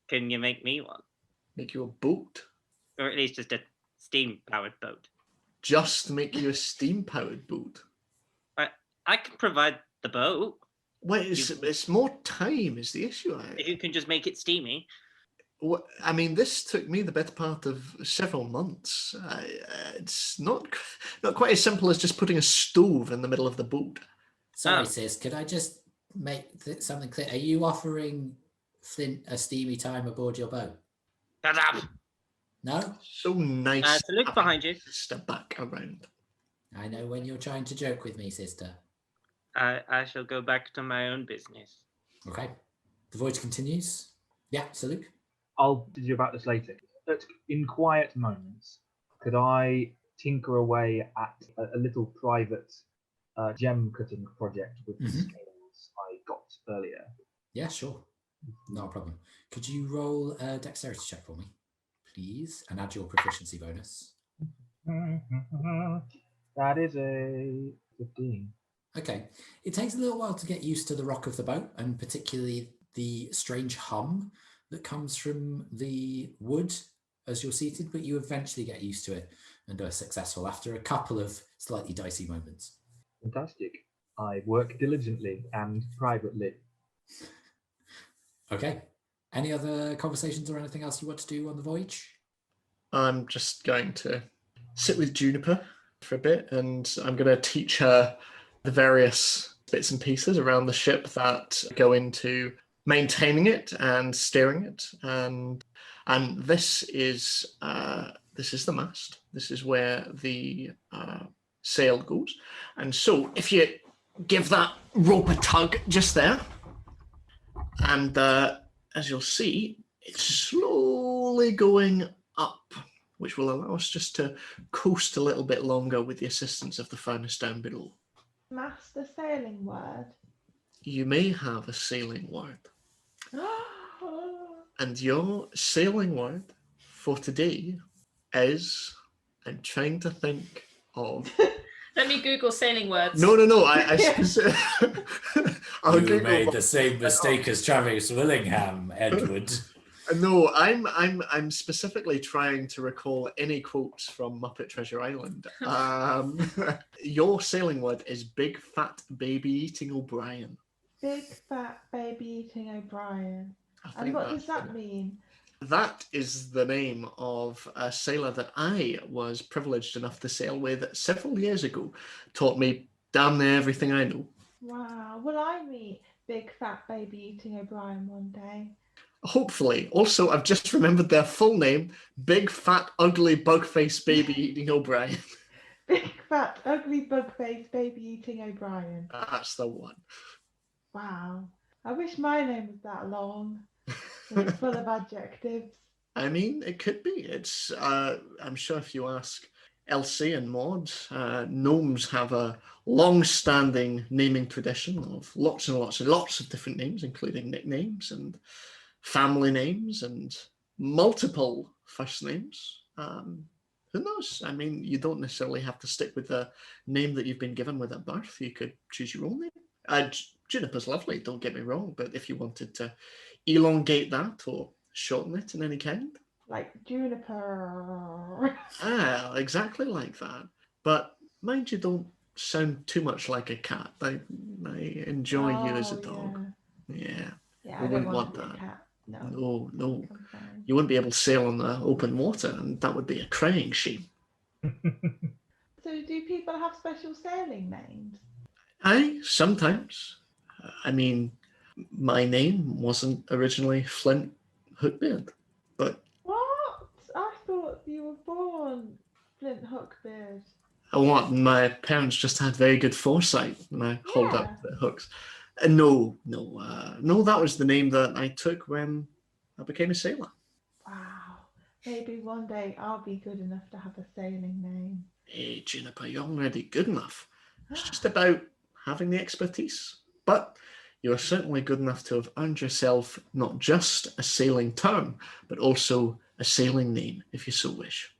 "Can you make me one, Make you a boat. or at least just a steam-powered boat?" Just make you a steam-powered boat. I can provide the boat. Well, it's more time is the issue. If you can just make it steamy. I mean, this took me the better part of several months. It's not quite as simple as just putting a stove in the middle of the boat. Sorry, sis, could I just make something clear? Are you offering Flint a steamy time aboard your boat? Shut up. No? So nice. So look behind you. Step back around. I know when you're trying to joke with me, sister. I shall go back to my own business. Okay. The voyage continues. Yeah, Saluk? I'll tell you about this later. In quiet moments, could I tinker away at a little private gem cutting project with the scales I got earlier? Yeah, sure. Not a problem. Could you roll a dexterity check for me, please? And add your proficiency bonus. That is a 15. Okay. It takes a little while to get used to the rock of the boat, and particularly the strange hum that comes from the wood as you're seated, but you eventually get used to it and are successful after a couple of slightly dicey moments. Fantastic. I work diligently and privately. Okay. Any other conversations or anything else you want to do on the voyage? I'm just going to sit with Juniper for a bit, and I'm going to teach her the various bits and pieces around the ship that go into maintaining it and steering it, and this is the mast. This is where the sail goes, and so if you give that rope a tug just there, and as you'll see, it's slowly going up, which will allow us just to coast a little bit longer with the assistance of the furnace down below. Master sailing word. You may have a sailing word. And your sailing word for today is, I'm trying to think of... Let me Google sailing words. No. I'll You Google made what- the same mistake as Travis Willingham, Edward. No, I'm specifically trying to recall any quotes from Muppet Treasure Island. Your sailing word is big fat baby eating O'Brien. Big fat baby eating O'Brien. I And think what that's does that the- mean? That is the name of a sailor that I was privileged enough to sail with several years ago. Taught me damn near everything I know. Wow. Will I meet big fat baby eating O'Brien one day? Hopefully. Also, I've just remembered their full name, Big Fat Ugly Bug-Faced Baby Eating O'Brien. Big fat ugly bug faced baby eating O'Brien. That's the one. Wow. I wish my name was that long. And it's full of adjectives. I mean, it could be. It's. I'm sure if you ask Elsie and Maude, gnomes have a long-standing naming tradition of lots and lots and lots of different names, including nicknames and family names and multiple first names. Who knows? I mean, you don't necessarily have to stick with the name that you've been given with at birth. You could choose your own name. Juniper's lovely, don't get me wrong, but if you wanted to elongate that or shorten it in any kind. Like Juniper. Exactly like that. But mind you, don't sound too much like a cat. I enjoy you as a dog. Yeah. Yeah, We I don't wouldn't want want to be a that. cat. No. No. I'm fine. You wouldn't be able to sail on the open water, and that would be a crying shame. So do people have special sailing names? Sometimes. I mean, my name wasn't originally Flint Hookbeard, but What? I thought you were born Flint Hookbeard. my parents just had very good foresight when I hauled Yeah. up the hooks. No, that was the name that I took when I became a sailor. Wow. Maybe one day I'll be good enough to have a sailing name. Hey, Juniper, you're already good enough. It's just about having the expertise. But you are certainly good enough to have earned yourself not just a sailing term, but also a sailing name, if you so wish.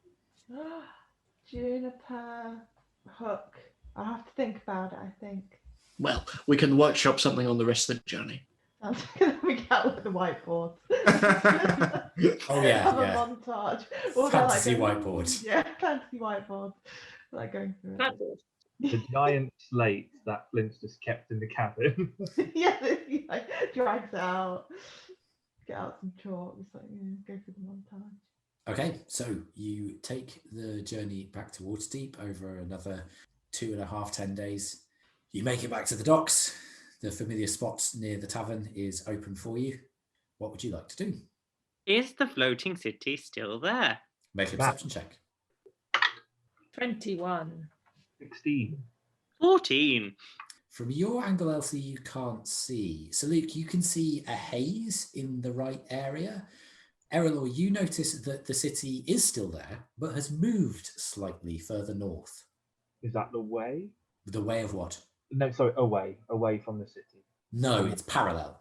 Juniper Hook. I'll have to think about it, I think. Well, we can workshop something on the rest of the journey. Sounds like we get out with the whiteboard. Oh, yeah, Have yeah. a montage. Or they're Fantasy going- whiteboard. Yeah, fantasy whiteboard. Like going through it. Blackboard. The giant slate that Flint's just kept in the cabin. Yeah, he like drags it out. Get out some chalk. It's like, go through the montage. Okay, so you take the journey back to Waterdeep over another 2.5, 10 days. You make it back to the docks. The familiar spot near the tavern is open for you. What would you like to do? Is the floating city still there? Make a perception check. 21. 16. 14. From your angle, Elsie, you can't see. So, Luke, you can see a haze in the right area. Erallur, you notice that the city is still there, but has moved slightly further north. Is that the way? The way of what? No, sorry, away from the city. No, it's parallel.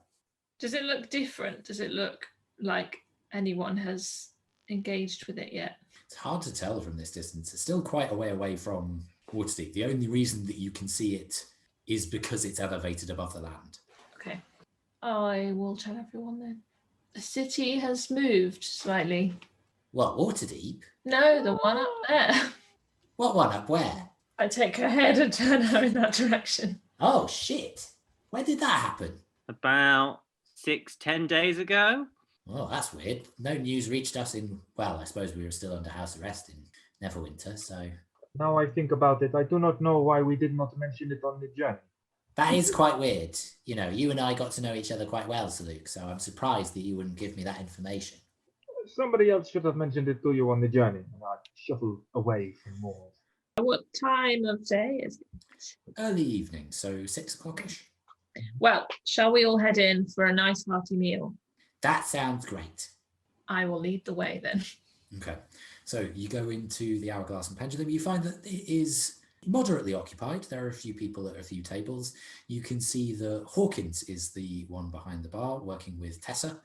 Does it look different? Does it look like anyone has engaged with it yet? It's hard to tell from this distance. It's still quite a way away from Waterdeep. The only reason that you can see it is because it's elevated above the land. Okay. I will tell everyone then. The city has moved slightly. What, Waterdeep? No, the one up there. What one up where? I take her head and turn her in that direction. Oh, shit. When did that happen? About 6-10 days ago. Oh, that's weird. No news reached us in, well, I suppose we were still under house arrest in Neverwinter, so... Now I think about it, I do not know why we did not mention it on the journey. That is quite weird. You know, you and I got to know each other quite well, Sir Luke, so I'm surprised that you wouldn't give me that information. Somebody else should have mentioned it to you on the journey, and I shuffled away from more. What time of day is it? Early evening, so 6 o'clock-ish. Well, shall we all head in for a nice hearty meal? That sounds great. I will lead the way then. Okay, so you go into the Hourglass and Pendulum. You find that it is moderately occupied. There are a few people at a few tables. You can see that Hawkins is the one behind the bar working with Tessa,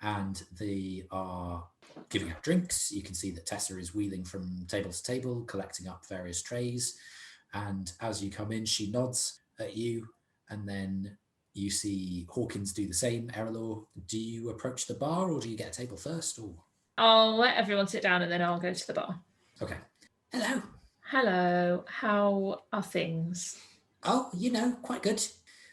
and they are giving out drinks. You can see that Tessa is wheeling from table to table, collecting up various trays. And as you come in, she nods at you, and then you see Hawkins do the same. Erallur, do you approach the bar or do you get a table first? Or I'll let everyone sit down and then I'll go to the bar. okay. Hello. Hello, how are things? Oh, you know, quite good.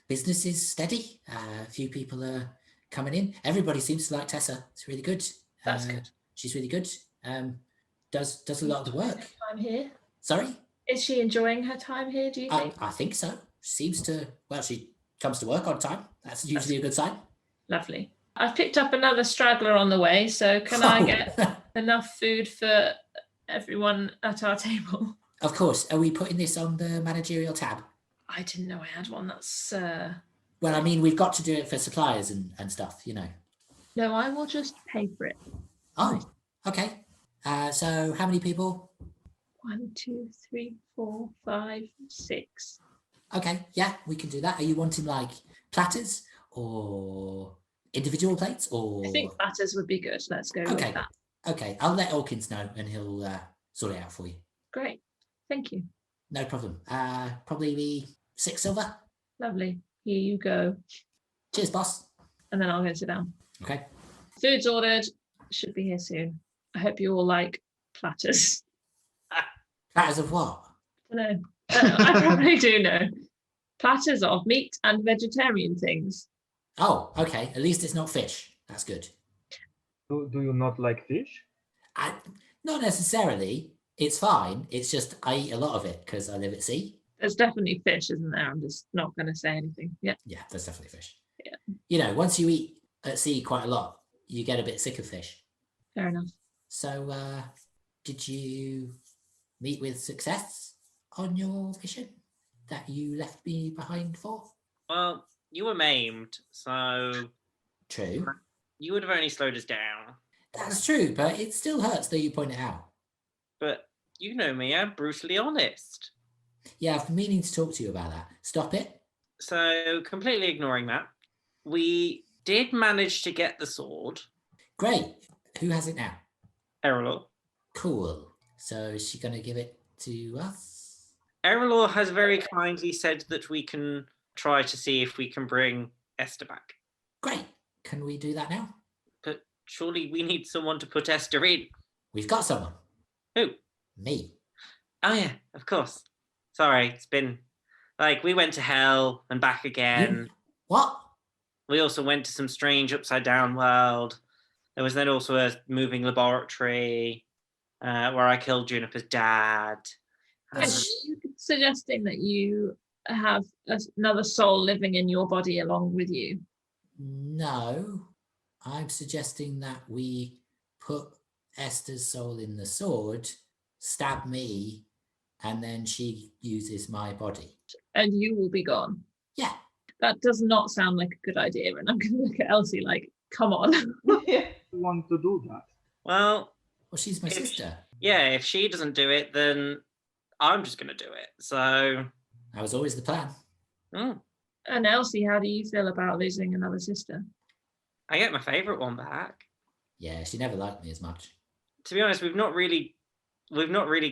Business is steady. A few people are coming in. Everybody seems to like Tessa. It's really good. That's good. She's really good. Does a lot of the work. Time here? Sorry? Is she enjoying her time here, do you think? I think so. Seems to, well, she comes to work on time. That's usually a good sign. Lovely. I've picked up another straggler on the way, so can I get enough food for everyone at our table? Of course. Are we putting this on the managerial tab? I didn't know I had one. That's Well, I mean, we've got to do it for suppliers and stuff, you know. No, I will just pay for it. Oh, okay. So how many people? 1, 2, 3, 4, 5, 6. Okay, yeah, we can do that. Are you wanting like platters or individual plates or? I think platters would be good. Let's go Okay. with that. Okay, I'll let Hawkins know and he'll sort it out for you. Great. Thank you. No problem. Probably be 6 silver. Lovely. Here you go. Cheers, boss. And then I'll go sit down. Okay. Food's ordered. Should be here soon. I hope you all like platters. Platters of what? I don't know. I probably do know. Platters of meat and vegetarian things. Oh, okay. At least it's not fish. That's good. Do you not like fish? Not necessarily. It's fine. It's just I eat a lot of it because I live at sea. There's definitely fish, isn't there? I'm just not going to say anything. Yeah. Yeah, there's definitely fish. Yeah. You know, once you eat at sea quite a lot, you get a bit sick of fish. Fair enough. So, did you meet with success on your mission that you left me behind for? Well, you were maimed, so True. you would have only slowed us down. That's true, but it still hurts that you point it out. But you know me, I'm brutally honest. Yeah, I've been meaning to talk to you about that. Stop it. So, completely ignoring that, we did manage to get the sword. Great. Who has it now? Erallur. Cool. So is she going to give it to us? Erallur has very kindly said that we can try to see if we can bring Esther back. Great. Can we do that now? But surely we need someone to put Esther in. We've got someone. Who? Me. Oh yeah, of course. Sorry, it's been like we went to hell and back again. What? We also went to some strange upside down world. There was then also a moving laboratory where I killed Juniper's dad. Are you suggesting that you have another soul living in your body along with you? No. I'm suggesting that we put Esther's soul in the sword, stab me, and then she uses my body. And you will be gone. Yeah. That does not sound like a good idea. And I'm going to look at Elsie like, come on. Yeah. You want to do that? Well, She's my sister. yeah, if she doesn't do it, then I'm just going to do it. So, That was always the plan. And Elsie, how do you feel about losing another sister? I get my favourite one back. Yeah, she never liked me as much. To be honest, we've not really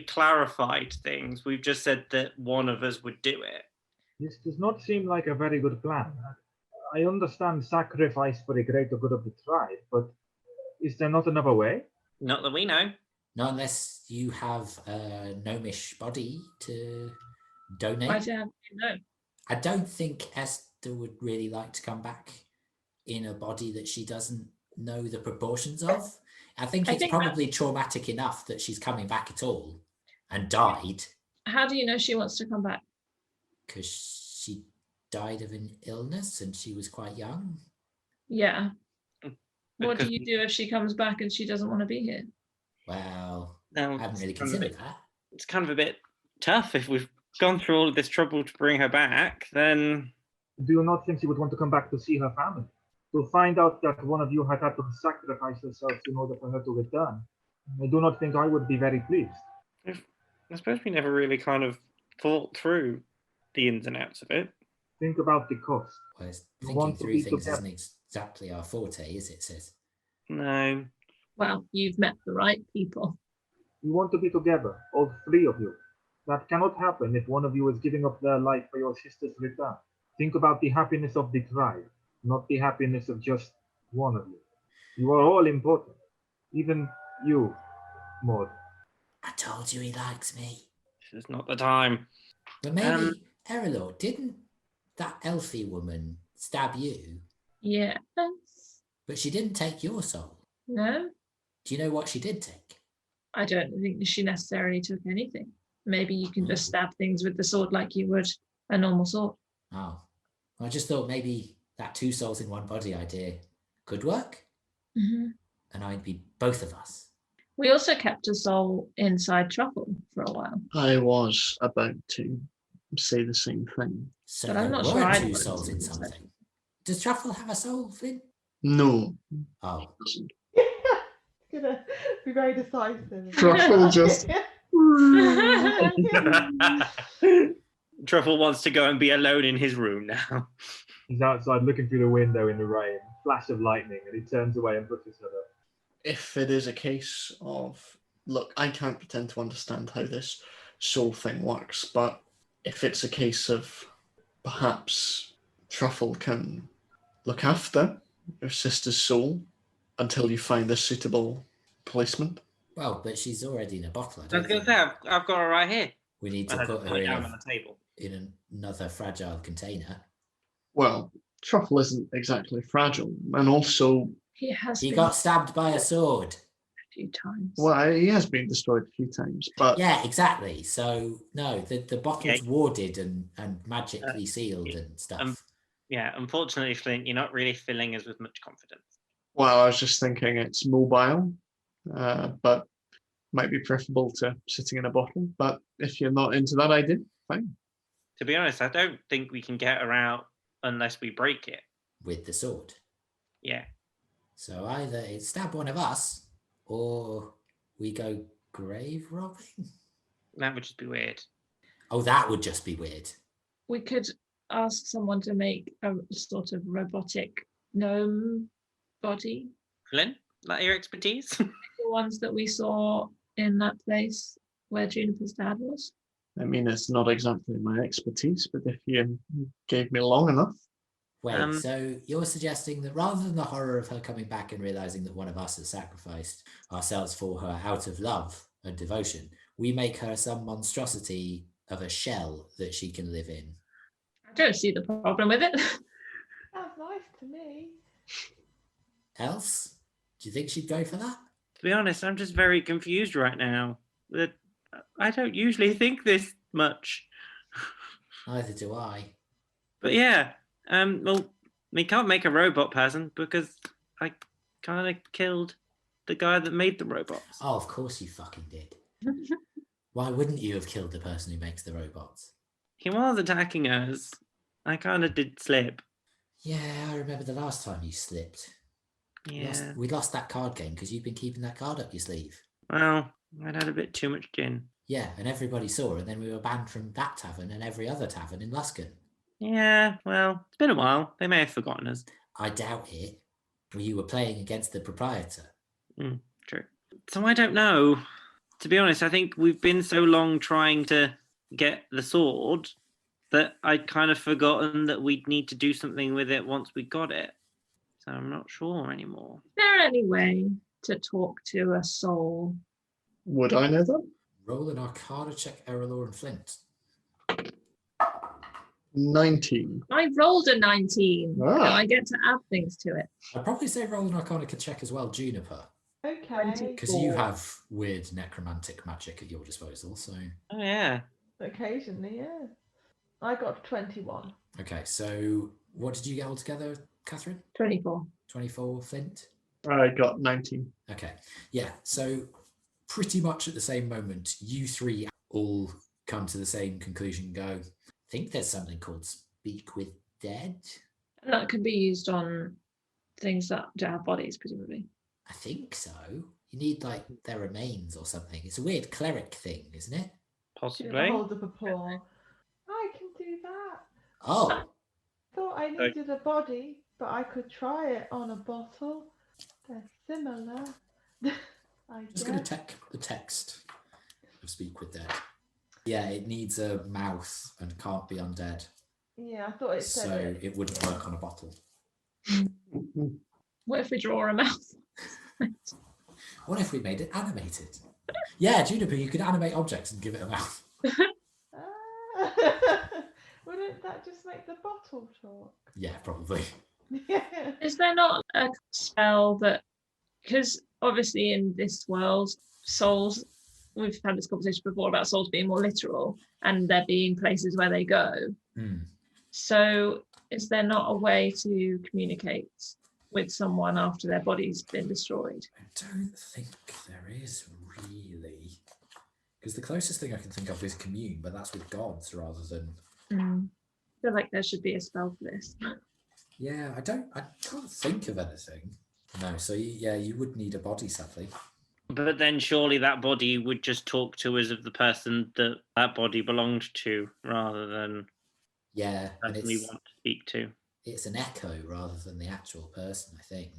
clarified things. We've just said that one of us would do it. This does not seem like a very good plan. I understand sacrifice for the greater good of the tribe, but is there not another way? Not that we know. Not unless you have a gnomish body to donate. Why do you have to know? I don't think Esther would really like to come back in a body that she doesn't know the proportions of. I think it's probably traumatic enough that she's coming back at all and died. How do you know she wants to come back? Because she died of an illness and she was quite young. Yeah. What do Because- you do if she comes back and she doesn't want to be here? Well, No, I hadn't really it's kind of a considered bit- that. It's kind of a bit tough if we've gone through all of this trouble to bring her back. Then Do you not think she would want to come back to see her family? To find out that one of you had had to sacrifice herself in order for her to return? I do not think I would be very pleased. I suppose we never really kind of thought through the ins and outs of it. Think about the cost. Whereas You thinking want to through be things together. isn't exactly our forte, is it, sis? No. Well, you've met the right people. You want to be together, all three of you. That cannot happen if one of you is giving up their life for your sister's return. Think about the happiness of the tribe, not the happiness of just one of you. You are all important. Even you, Maude. I told you he likes me. This is not the time. But maybe, Um, Erallur, didn't that Elsie woman stab you? Yes. But she didn't take your soul. No, Do you know what she did take? I don't think she necessarily took anything. Maybe you can just stab things with the sword like you would a normal sword. Oh, I just thought maybe that two souls in one body idea could work, Mhm. and I'd be both of us. We also kept a soul inside Truffle for a while. I was about to say the same thing. So But I'm there not were sure I'd two want souls to in do that. something. Does Truffle have a soul, Flint? No, Oh, doesn't. Gonna be very decisive. Truffle just. Truffle wants to go and be alone in his room now. He's outside looking through the window in the rain, flash of lightning, and he turns away and puts his head up. If it is a case of, look, I can't pretend to understand how this soul thing works, but if it's a case of perhaps Truffle can look after your sister's soul until you find a suitable placement. well, but she's already in a bottle. I I was don't going think to say, I've got her right here. we need I to had to put put her it down on in, the table. in another fragile container. Well, Truffle isn't exactly fragile, and also, He has He been got stabbed by a sword. a few times. well, he has been destroyed a few times, but Yeah, exactly. So no, the bottle's Okay. warded and magically sealed and stuff. Yeah, unfortunately, Flint, you're not really filling us with much confidence. well, I was just thinking it's mobile, but might be preferable to sitting in a bottle. But if you're not into that idea, fine. To be honest, I don't think we can get her out unless we break it. With the sword. Yeah. So either it stab one of us, or we go grave robbing. That would just be weird. Oh, that would just be weird. We could ask someone to make a sort of robotic gnome body. Flint, is that your expertise? The ones that we saw in that place where Juniper's dad was. I mean, it's not exactly my expertise, but if you gave me long enough, Wait, so you're suggesting that rather than the horror of her coming back and realizing that one of us has sacrificed ourselves for her out of love and devotion, we make her some monstrosity of a shell that she can live in? I don't see the problem with it. Sounds nice to me. Else? Do you think she'd go for that? To be honest, I'm just very confused right now. That I don't usually think this much. Neither do I. But yeah, well, we can't make a robot person because I kind of killed the guy that made the robots. Oh, of course you fucking did. Why wouldn't you have killed the person who makes the robots? He was attacking us. I kind of did slip. Yeah, I remember the last time you slipped. Yeah. We lost that card game because you've been keeping that card up your sleeve. Well, I'd had a bit too much gin. Yeah, and everybody saw it, and then we were banned from that tavern and every other tavern in Luskan. Yeah, well, it's been a while. They may have forgotten us. I doubt it. You were playing against the proprietor. True. So I don't know. To be honest, I think we've been so long trying to get the sword that I'd kind of forgotten that we'd need to do something with it once we got it. So I'm not sure anymore. Is there any way to talk to a soul? would I know that? Roll an Arcana check, Erallur and Flint. 19. I rolled a 19. So Ah. I get to add things to it. I'd probably say roll an Arcana check as well, Juniper, Okay. because you have weird necromantic magic at your disposal. So Oh, yeah. Occasionally, yeah. I got 21. Okay, so what did you get altogether, Kathryn? 24. 24, Flint? I got 19. Okay, yeah, so pretty much at the same moment, you three all come to the same conclusion, go, I think there's something called Speak with Dead. And that can be used on things that don't have bodies, presumably. I think so. You need like their remains or something. It's a weird cleric thing, isn't it? Possibly. Hold up a paw. I can do that. Oh, Thought I needed a body, but I could try it on a bottle. They're similar. I just going to guess. check the text of Speak with Dead. Yeah, it needs a mouth and can't be undead. Yeah, I thought it said So it. it wouldn't work on a bottle. What if we draw a mouth? What if we made it animated? Yeah, Juniper, you could animate objects and give it a mouth. Wouldn't that just make the bottle talk? Yeah, probably. Yeah. Is there not a spell that, because obviously in this world, souls, we've had this conversation before about souls being more literal and there being places where they go. So is there not a way to communicate with someone after their body's been destroyed? I don't think there is really. Because the closest thing I can think of is commune, but that's with gods rather than... I feel like there should be a spell for this. Yeah, I can't think of anything. No, so yeah, you would need a body, sadly. But then surely that body would just talk to us of the person that that body belonged to, rather than Yeah, the and person we want to speak to. it's an echo rather than the actual person, I think.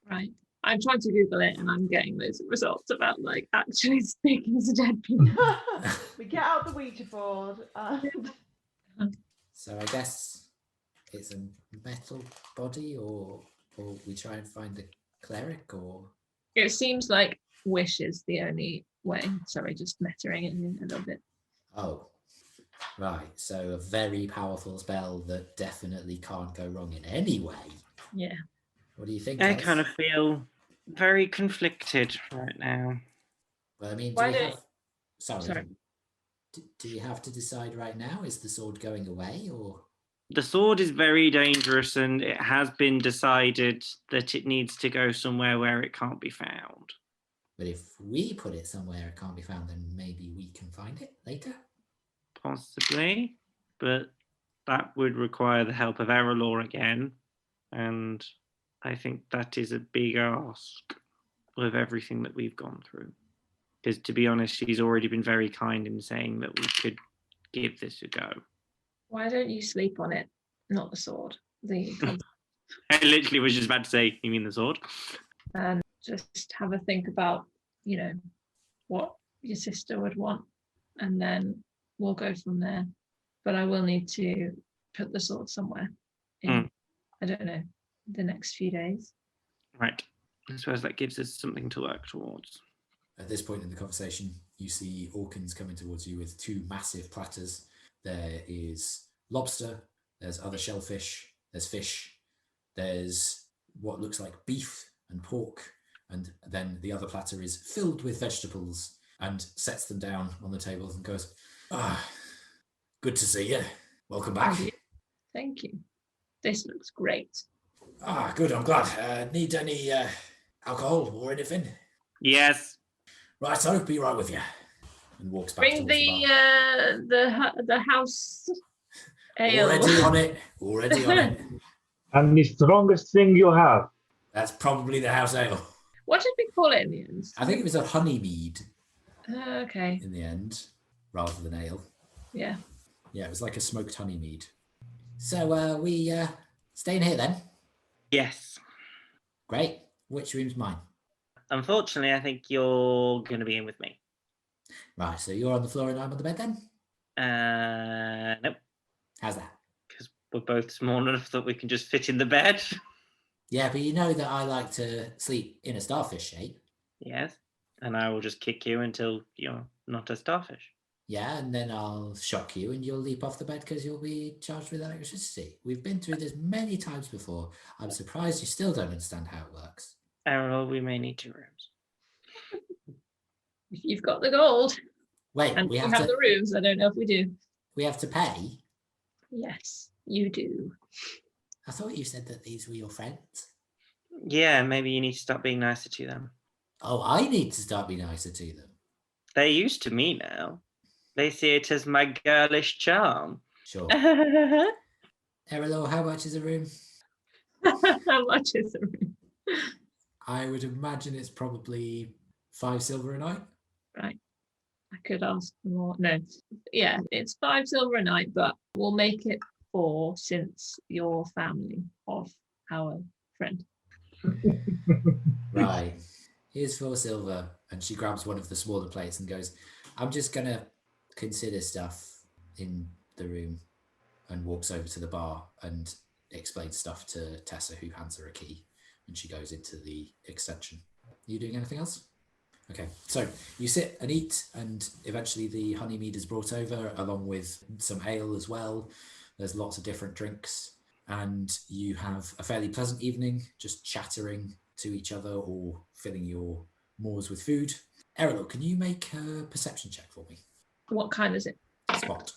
Right. I'm trying to Google it and I'm getting those results about like actually speaking to dead people. We get out the Ouija board and So I guess it's a metal body, or we try and find a cleric, or... It seems like wish is the only way. Sorry, just mettering it in a little bit. Oh, right. So a very powerful spell that definitely can't go wrong in any way. Yeah. What do you think? I Elsie? kind of feel very conflicted right now. Well, I mean, do Why we don't- have... Sorry. Do we have to decide right now? Is the sword going away, or... The sword is very dangerous, and it has been decided that it needs to go somewhere where it can't be found. But if we put it somewhere it can't be found, then maybe we can find it later? Possibly, but that would require the help of Erallur again, and I think that is a big ask with everything that we've gone through. Because to be honest, she's already been very kind in saying that we could give this a go. Why don't you sleep on it? Not the sword. I literally was just about to say, you mean the sword? And just have a think about, what your sister would want. And then we'll go from there. But I will need to put the sword somewhere in, I don't know, the next few days. Right. I suppose that gives us something to work towards. At this point in the conversation, you see Orkins coming towards you with two massive platters. There is lobster, there's other shellfish, there's fish, there's what looks like beef and pork, and then the other platter is filled with vegetables, and sets them down on the table and goes, good to see you. Welcome back. Thank you. This looks great. Good, I'm glad. Need any alcohol or anything? Yes. Right, so I'll be right with you. And walks back Bring towards the bar. the house ale. Already on it. And the strongest thing you have. That's probably the house ale. What did we call it in the end? I think it was a honey mead Okay. in the end, rather than ale. Yeah. Yeah, it was like a smoked honey mead. So we staying here then? Yes. Great. Which room's mine? Unfortunately, I think you're going to be in with me. Right, so you're on the floor and I'm on the bed then? Nope. How's that? Because we're both small enough that we can just fit in the bed. Yeah, but you know that I like to sleep in a starfish shape. Yes. And I will just kick you until you're not a starfish. Yeah, and then I'll shock you and you'll leap off the bed because you'll be charged with electricity. We've been through this many times before. I'm surprised you still don't understand how it works. Errol, we may need 2 rooms. If you've got the gold Wait, and we we have have to the rooms, I don't know if we do. we have to pay? Yes, you do. I thought you said that these were your friends. Yeah, maybe you need to start being nicer to them. Oh, I need to start being nicer to them. They're used to me now. They see it as my girlish charm. Sure. How Erallur, how much is a room? much is the room? I would imagine it's probably 5 silver a night. Right. I could ask for more. No. Yeah, it's 5 silver a night, but we'll make it 4 since you're family of our friend. Right. Here's 4 silver. And she grabs one of the smaller plates and goes, I'm just going to consider stuff in the room, and walks over to the bar and explains stuff to Tessa, who hands her a key, and she goes into the extension. Are you doing anything else? Okay, so you sit and eat, and eventually the honey mead is brought over along with some ale as well. There's lots of different drinks, and you have a fairly pleasant evening, just chattering to each other or filling your maws with food. Erallur, can you make a perception check for me? What kind is it? Spot.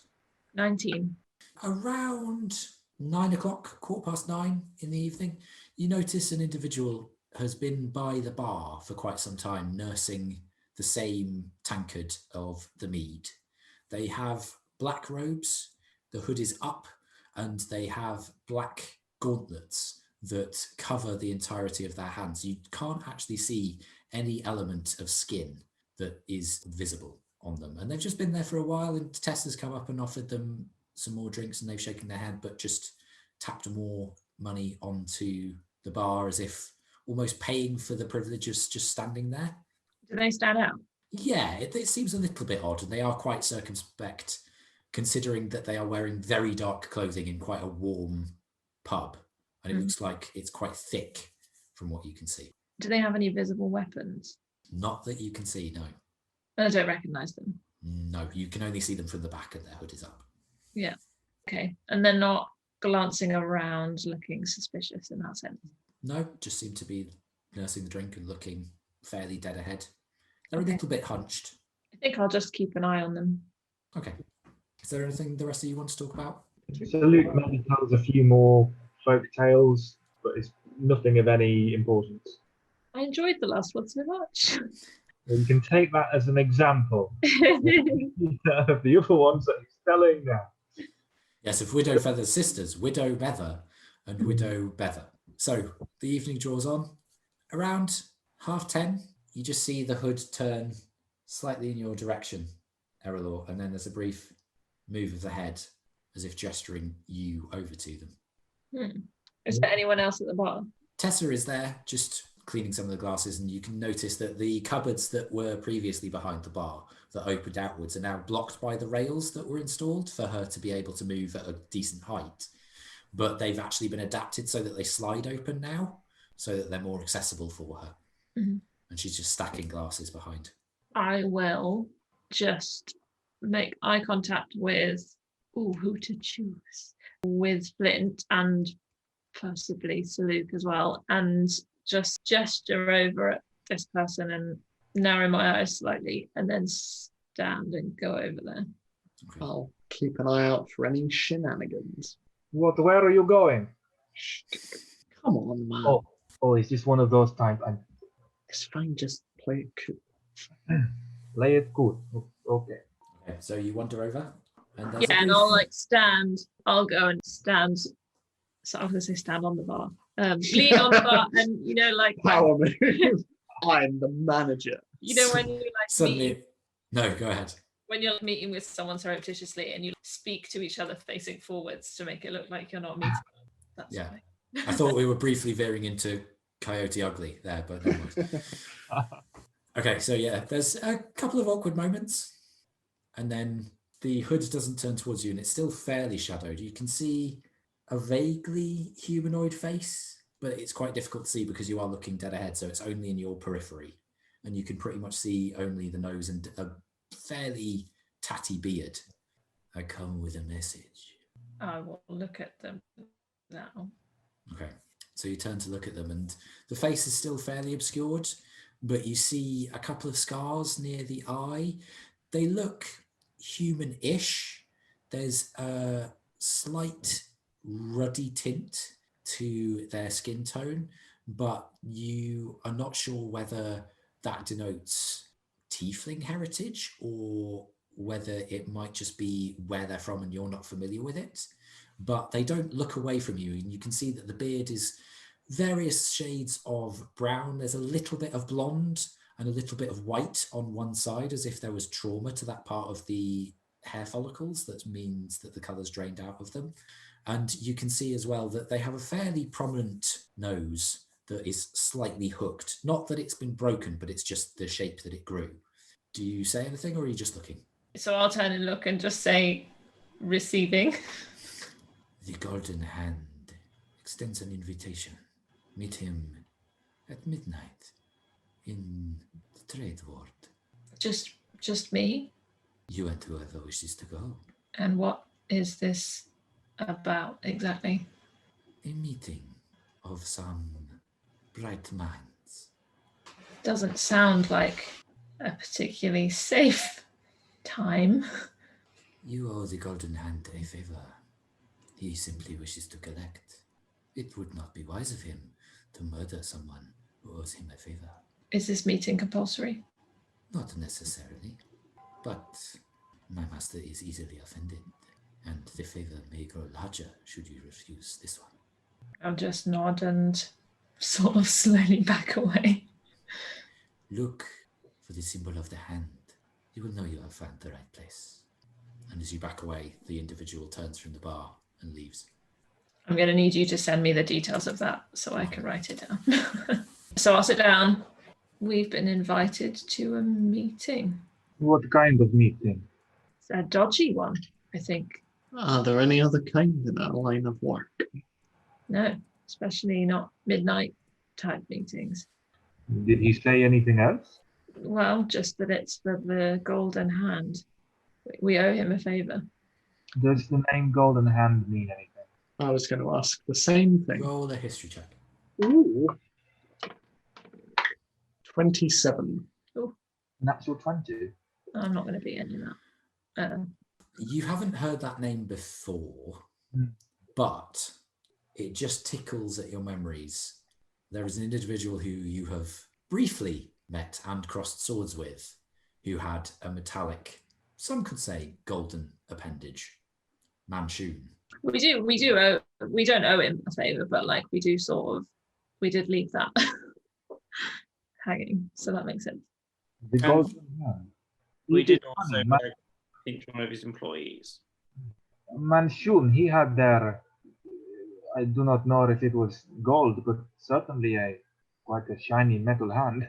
19. Around 9 o'clock, 9:15 in the evening, you notice an individual has been by the bar for quite some time, nursing the same tankard of the mead. They have black robes, the hood is up, and they have black gauntlets that cover the entirety of their hands. You can't actually see any element of skin that is visible on them. And they've just been there for a while, and Tessa's come up and offered them some more drinks, and they've shaken their head, but just tapped more money onto the bar as if almost paying for the privilege of just standing there. Do they stand out? Yeah, it seems a little bit odd, and they are quite circumspect, considering that they are wearing very dark clothing in quite a warm pub, and it looks like it's quite thick from what you can see. Do they have any visible weapons? Not that you can see, no. I don't recognise them. No, you can only see them from the back, and their hood is up. Yeah. Okay. And they're not glancing around looking suspicious in that sense? No, just seem to be nursing the drink and looking fairly dead ahead. They're a Okay. little bit hunched. I think I'll just keep an eye on them. Okay. Is there anything the rest of you want to talk about? So Luke maybe tells a few more folk tales, but it's nothing of any importance. I enjoyed the last one so much. You can take that as an example of the other ones that he's telling now. Yes, of Widow Feather's sisters, Widow Beather and Widow Beather. So the evening draws on. Around 10:30, you just see the hood turn slightly in your direction, Erallur, and then there's a brief move of the head as if gesturing you over to them. Is there anyone else at the bar? Tessa is there, just cleaning some of the glasses, and you can notice that the cupboards that were previously behind the bar that opened outwards are now blocked by the rails that were installed for her to be able to move at a decent height. But they've actually been adapted so that they slide open now, so that they're more accessible for her. And she's just stacking glasses behind. I will just make eye contact with, who to choose, with Flint and possibly Sir Luke as well, and just gesture over at this person and narrow my eyes slightly and then stand and go over there. Okay. I'll keep an eye out for any shenanigans. What? Where are you going? Come on, man. Oh, is this one of those times? It's fine, just play it cool. Play it good. Okay. Okay, so you wander over, and there's Yeah, and I'll stand. I'll go and stand. So I was going to say stand on the bar. Lean on the bar, and Power move. I'm the manager. when you suddenly. No, go ahead. when you're meeting with someone surreptitiously and you speak to each other facing forwards to make it look like you're not meeting them. That's Yeah. fine. I thought we were briefly veering into Coyote Ugly there, but never mind. Okay, so yeah, there's a couple of awkward moments, and then the hood doesn't turn towards you, and it's still fairly shadowed. You can see a vaguely humanoid face, but it's quite difficult to see because you are looking dead ahead, so it's only in your periphery, and you can pretty much see only the nose and a fairly tatty beard. I come with a message. I will look at them now. Okay, so you turn to look at them, and the face is still fairly obscured, but you see a couple of scars near the eye. They look human-ish. There's a slight ruddy tint to their skin tone, but you are not sure whether that denotes tiefling heritage or whether it might just be where they're from and you're not familiar with it. But they don't look away from you, and you can see that the beard is various shades of brown. There's a little bit of blonde and a little bit of white on one side, as if there was trauma to that part of the hair follicles. That means that the colour's drained out of them. And you can see as well that they have a fairly prominent nose that is slightly hooked. Not that it's been broken, but it's just the shape that it grew. Do you say anything, or are you just looking? So I'll turn and look and just say, receiving. The Golden Hand extends an invitation. Meet him at midnight in the trade ward. Just me? You and whoever wishes to go. And what is this about exactly? A meeting of some bright minds. Doesn't sound like a particularly safe time. You owe the Golden Hand a favor. He simply wishes to collect. It would not be wise of him to murder someone who owes him a favor. Is this meeting compulsory? Not necessarily, but my master is easily offended, and the favor may grow larger should you refuse this one. I'll just nod and sort of slowly back away. Look for the symbol of the hand. You will know you have found the right place. And as you back away, the individual turns from the bar and leaves. I'm going to need you to send me the details of that so I can write it down. So I'll sit down. We've been invited to a meeting. What kind of meeting? It's a dodgy one, I think. Are there any other kind in our line of work? No, especially not midnight type meetings. Did he say anything else? Well, just that it's for the Golden Hand. We owe him a favor. Does the name Golden Hand mean anything? I was going to ask the same thing. Roll a history check. Ooh. 27. Natural 20. I'm not going to be any of that. You haven't heard that name before, but it just tickles at your memories. There is an individual who you have briefly met and crossed swords with, who had a metallic, some could say golden appendage, Manchun. We don't owe him a favor, but like we did leave that hanging, so that makes sense. The Golden Hand. We did also pinch one of his employees. Manchun, he had there, I do not know if it was gold, but certainly quite a shiny metal hand.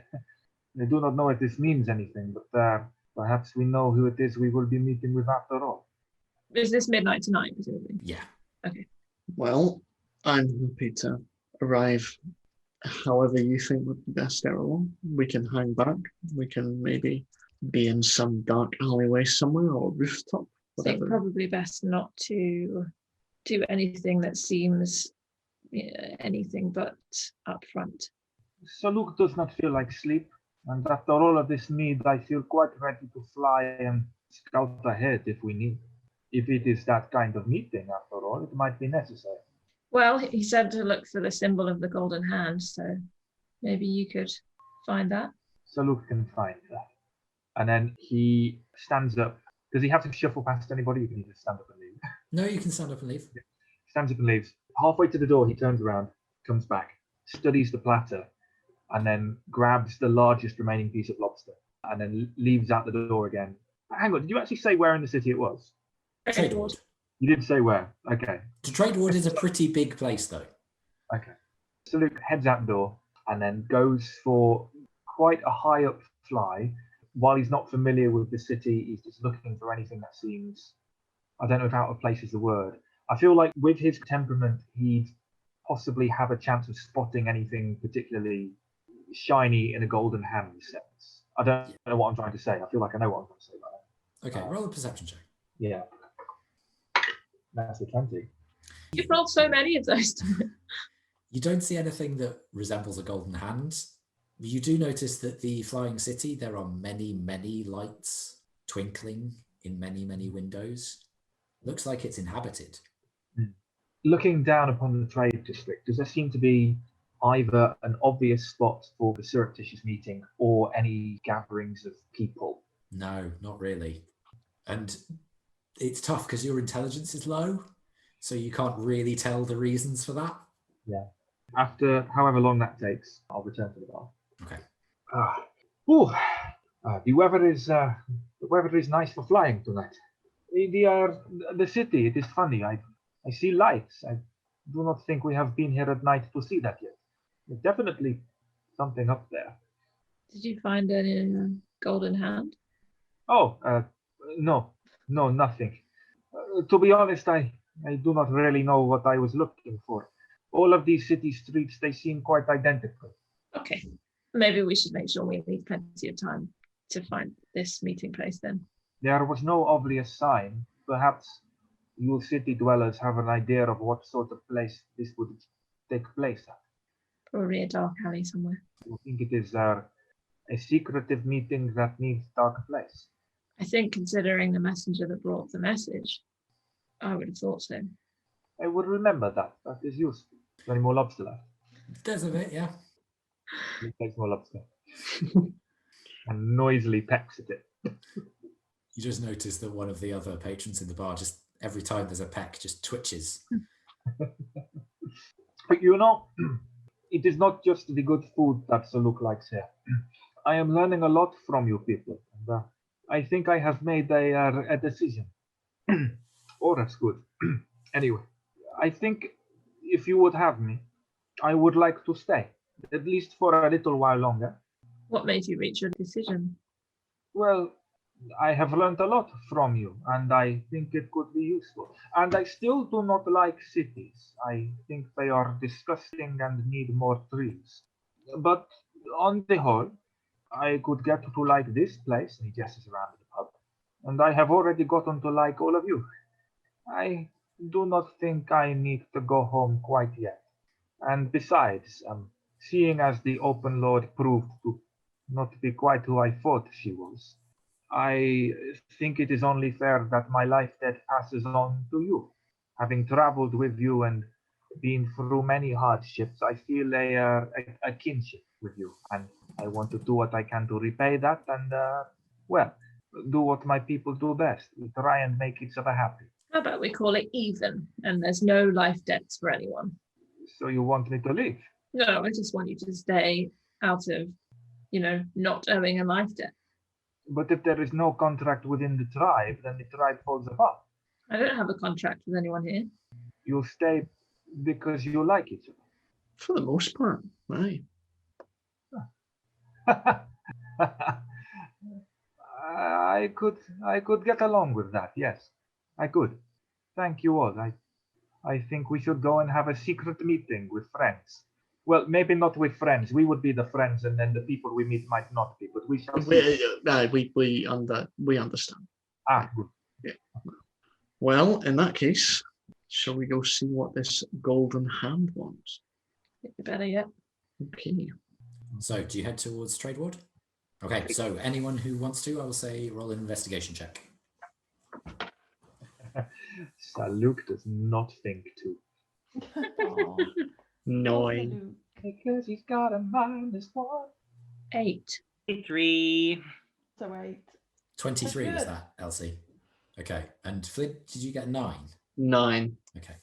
I do not know if this means anything, but perhaps we know who it is we will be meeting with after all. Is this midnight tonight, presumably? Yeah. Okay. Well, I'm happy to arrive however you think would be best, Erallur. We can hang back. We can maybe be in some dark alleyway somewhere or rooftop, I think whatever. probably best not to do anything that seems anything but upfront. Saluk does not feel like sleep, and after all of this need, I feel quite ready to fly and scout ahead if we need. If it is that kind of meeting, after all, it might be necessary. Well, he said to look for the symbol of the Golden Hand, so maybe you could find that. Saluk can find that. And then he stands up. Does he have to shuffle past anybody? You can just stand up and leave. No, you can stand up and leave. Stands up and leaves. Halfway to the door, he turns around, comes back, studies the platter, and then grabs the largest remaining piece of lobster, and then leaves out the door again. Hang on, did you actually say where in the city it was? Trade ward. You did say where. Okay. The trade ward is a pretty big place, though. Okay. So Luke heads out the door and then goes for quite a high up fly. While he's not familiar with the city, he's just looking for anything that seems, I don't know if out of place is the word. I feel like with his temperament, he'd possibly have a chance of spotting anything particularly shiny in a golden hand sense. I don't know what I'm trying to say. I feel like I know what I'm trying to say about it. Okay, roll a perception check. Yeah. That's a 20. You've rolled so many of those. You don't see anything that resembles a golden hand. You do notice that the flying city, there are many, many lights twinkling in many, many windows. Looks like it's inhabited. looking down upon the trade district, does there seem to be either an obvious spot for the surreptitious meeting or any gatherings of people? No, not really. And it's tough because your intelligence is low, so you can't really tell the reasons for that. Yeah. After however long that takes, I'll return to the bar. Okay. The weather is nice for flying tonight. The city, it is funny. I see lights. I do not think we have been here at night to see that yet. There's definitely something up there. Did you find any golden hand? Oh, no, nothing. To be honest, I do not really know what I was looking for. All of these city streets, they seem quite identical. Okay. Maybe we should make sure we leave plenty of time to find this meeting place then. There was no obvious sign. Perhaps you city dwellers have an idea of what sort of place this would take place at. Probably a dark alley somewhere. I think it is a secretive meeting that needs dark place. I think considering the messenger that brought the message, I would have thought so. I will remember that. That is useful. Any more lobster left? There's a bit, yeah. He takes more lobster. And noisily pecks at it. You just notice that one of the other patrons in the bar, just every time there's a peck, just twitches. But you know, it is not just the good food that look like here. I am learning a lot from you people. And, I think I have made a decision. Oh, that's good. Anyway, I think if you would have me, I would like to stay, at least for a little while longer. What made you reach your decision? Well, I have learned a lot from you, and I think it could be useful. And I still do not like cities. I think they are disgusting and need more trees. But on the whole, I could get to like this place, and he gestures around the pub. And I have already gotten to like all of you. I do not think I need to go home quite yet. And besides, seeing as the Open Lord proved to not be quite who I thought she was, I think it is only fair that my life debt passes on to you. Having traveled with you and been through many hardships, I feel a kinship with you, and I want to do what I can to repay that and, well, do what my people do best. We try and make each other happy. How about we call it even, and there's no life debts for anyone? So you want me to leave? No, I just want you to stay out of, not owing a life debt. But if there is no contract within the tribe, then the tribe falls apart. I don't have a contract with anyone here. You stay because you like each For the most part, right. other. I could get along with that, yes. I could. Thank you all. I think we should go and have a secret meeting with friends. Well, maybe not with friends. We would be the friends, and then the people we meet might not be. But we shall see. We understand. Ah, good. Yeah. Well, in that case, shall we go see what this golden hand wants? Better yet. Okay. So, do you head towards Trade Ward? Okay, so anyone who wants to, I will say roll an investigation check. Saluk does not think to. Aw, 9. Because he's got a -1. 8. 3. So 8. 23 was good. that, Elsie? Okay, and Flint, did you get 9? 9. Okay,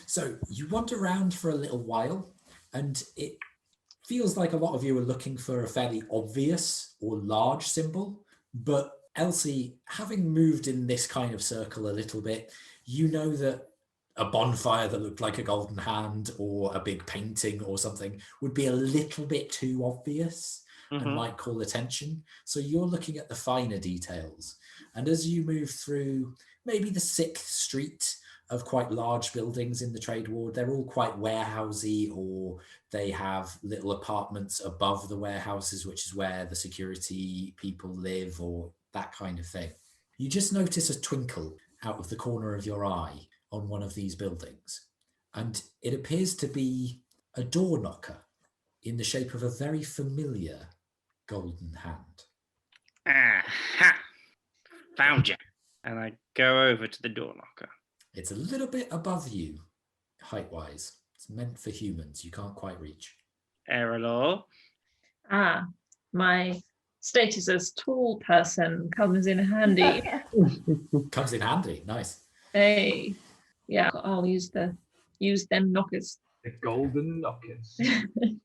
so you wander around for a little while, and it feels like a lot of you are looking for a fairly obvious or large symbol, but Elsie, having moved in this kind of circle a little bit, you know that a bonfire that looked like a golden hand or a big painting or something would be a little bit too obvious and might call attention. So you're looking at the finer details. And as you move through maybe the 6th street of quite large buildings in the trade ward, they're all quite warehousey, or they have little apartments above the warehouses, which is where the security people live, or that kind of thing. You just notice a twinkle out of the corner of your eye on one of these buildings, and it appears to be a door knocker in the shape of a very familiar golden hand. Aha! Found you. And I go over to the door knocker. It's a little bit above you, height-wise. It's meant for humans. You can't quite reach. Erallur. My status as tall person comes in handy. Comes in handy. Nice. Hey, yeah, I'll use them knockers. The golden knockers.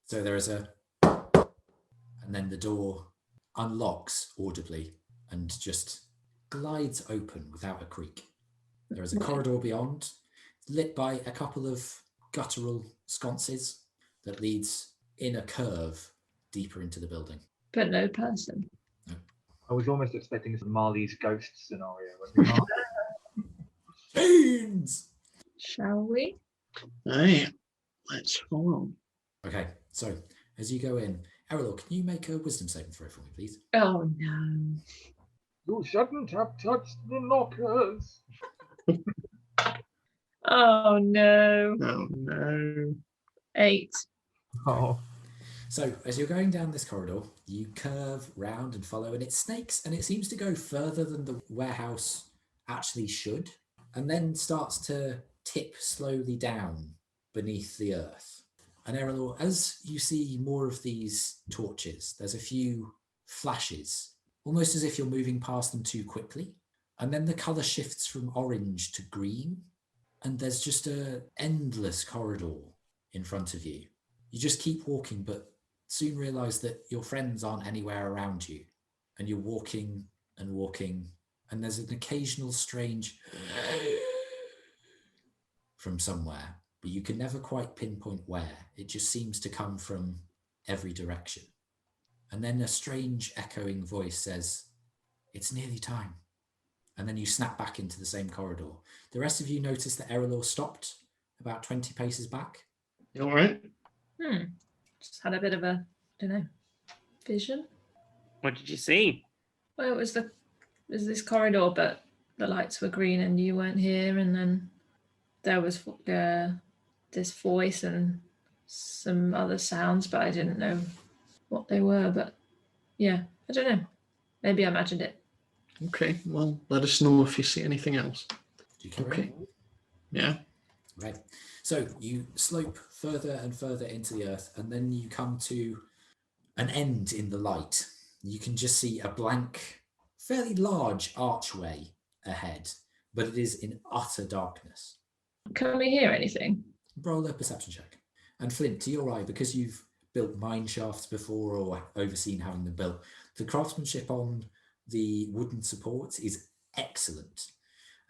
So there is a... And then the door unlocks audibly and just glides open without a creak. There is a corridor beyond, lit by a couple of guttural sconces that leads in a curve deeper into the building. But no person. No. I was almost expecting a Marley's ghost scenario. Fiends! Shall we? Hey, let's follow. Okay, so as you go in, Erallur, can you make a wisdom saving throw for me, please? Oh no. You shouldn't have touched the knockers. Oh no. Oh no. 8. Oh. So as you're going down this corridor, you curve round and follow, and it snakes, and it seems to go further than the warehouse actually should, and then starts to tip slowly down beneath the earth. And Erallur, as you see more of these torches, there's a few flashes, almost as if you're moving past them too quickly. And then the colour shifts from orange to green, and there's just an endless corridor in front of you. You just keep walking, but soon realise that your friends aren't anywhere around you. And you're walking and walking, and there's an occasional strange from somewhere, but you can never quite pinpoint where. It just seems to come from every direction. And then a strange echoing voice says, "It's nearly time." And then you snap back into the same corridor. The rest of you notice that Erallur stopped about 20 paces back. You all right? Just had a bit of a, vision. What did you see? Well, it was this corridor, but the lights were green and you weren't here, and then there was this voice and some other sounds, but I didn't know what they were. But yeah, I don't know. Maybe I imagined it. Okay, well, let us know if you see anything else. Do you carry Okay. on? Yeah. Right. So you slope further and further into the earth, and then you come to an end in the light. You can just see a blank, fairly large archway ahead, but it is in utter darkness. Can we hear anything? Roll a perception check. And Flint, to your eye, because you've built mine shafts before or overseen having them built, the craftsmanship on the wooden supports is excellent.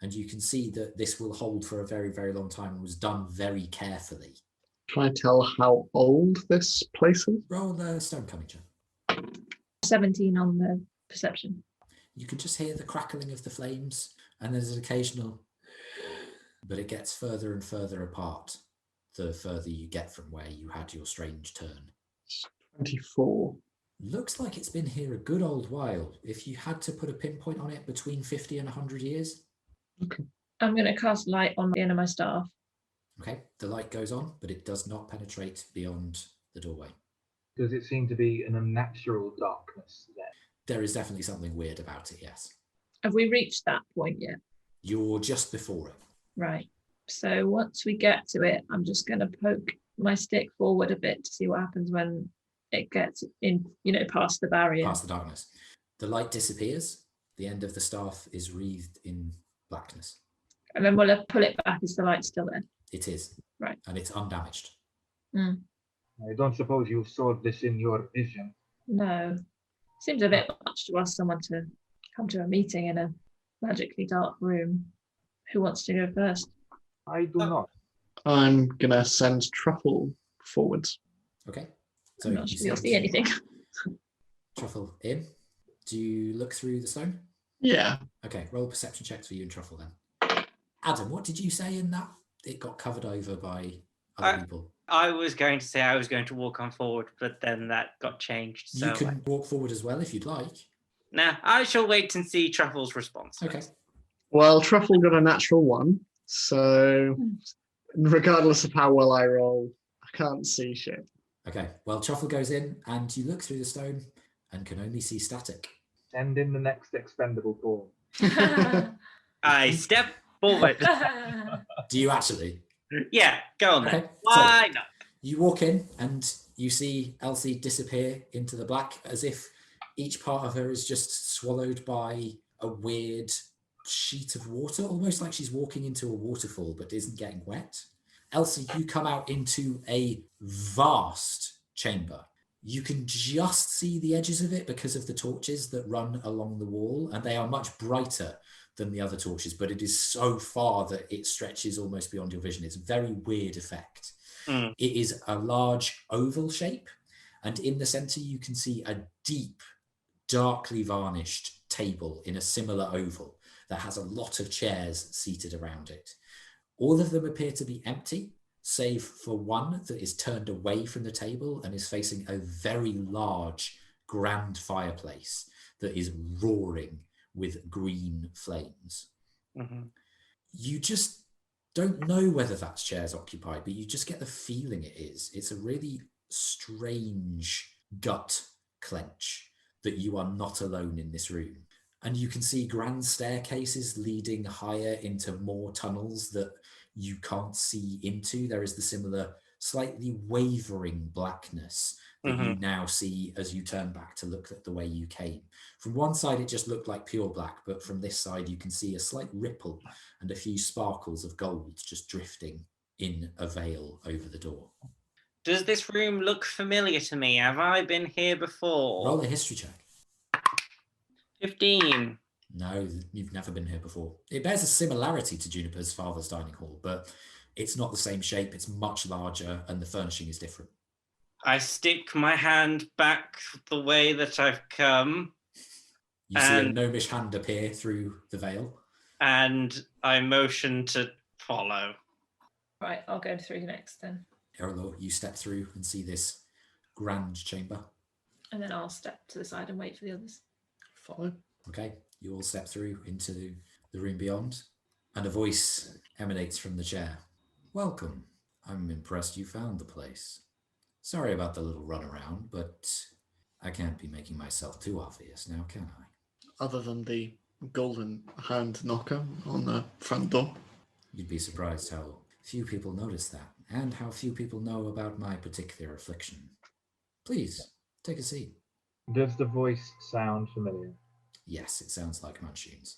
And you can see that this will hold for a very, very long time and was done very carefully. Can I tell how old this place is? Roll the stonecoming check. 17 on the perception. You can just hear the crackling of the flames, and there's an occasional, but it gets further and further apart the further you get from where you had your strange turn. 24. Looks like it's been here a good old while. If you had to put a pinpoint on it, between 50 and 100 years. Okay. I'm going to cast light on the end of my staff. Okay, the light goes on, but it does not penetrate beyond the doorway. Does it seem to be an unnatural darkness there? There is definitely something weird about it, yes. Have we reached that point yet? You're just before it. Right. So once we get to it, I'm just going to poke my stick forward a bit to see what happens when it gets in, past the barrier. Past the darkness. The light disappears. The end of the staff is wreathed in blackness. And then we'll pull it back. Is the light still there? It is. Right. And it's undamaged. I don't suppose you saw this in your vision. No. Seems a bit much to ask someone to come to a meeting in a magically dark room. Who wants to go first? I do not. I'm going to send Truffle forwards. Okay. So I'm not you sure you'll send see anything. Truffle in. Do you look through the stone? Yeah. Okay, roll perception checks for you and Truffle then. Adam, what did you say in that? It got covered over by other people. I was going to say I was going to walk on forward, but then that got changed. So You can walk forward as well if you'd like. Nah, I shall wait and see Truffle's response. Okay. Well, Truffle got a natural 1, so regardless of how well I roll, I can't see shit. Okay, well, Truffle goes in and you look through the stone and can only see static. Send in the next expendable form. I step forward. Do you actually? Yeah, go on then. Okay, so- Why not? You walk in and you see Elsie disappear into the black as if each part of her is just swallowed by a weird sheet of water, almost like she's walking into a waterfall but isn't getting wet. Elsie, you come out into a vast chamber. You can just see the edges of it because of the torches that run along the wall, and they are much brighter than the other torches, but it is so far that it stretches almost beyond your vision. It's a very weird effect. Mm. It is a large oval shape, and in the center you can see a deep, darkly varnished table in a similar oval that has a lot of chairs seated around it. All of them appear to be empty, save for one that is turned away from the table and is facing a very large, grand fireplace that is roaring with green flames. Mm-hmm. You just don't know whether that's chairs occupied, but you just get the feeling it is. It's a really strange gut clench that you are not alone in this room. And you can see grand staircases leading higher into more tunnels that you can't see into. There is the similar, slightly wavering blackness that you now see as you turn back to look at the way you came. From one side, it just looked like pure black, but from this side, you can see a slight ripple and a few sparkles of gold just drifting in a veil over the door. Does this room look familiar to me? Have I been here before? Roll a history check. 15. No, you've never been here before. It bears a similarity to Juniper's father's dining hall, but it's not the same shape. It's much larger and the furnishing is different. I stick my hand back the way that I've come. You see a gnomish hand appear through the veil. And I motion to follow. Right, I'll go through next then. Erallur, you step through and see this grand chamber. And then I'll step to the side and wait for the others. Follow. Okay, you all step through into the room beyond, and a voice emanates from the chair. Welcome. I'm impressed you found the place. Sorry about the little runaround, but I can't be making myself too obvious now, can I? Other than the golden hand knocker on the front door. You'd be surprised how few people notice that, and how few people know about my particular affliction. Please, take a seat. Does the voice sound familiar? Yes, it sounds like Munchauns.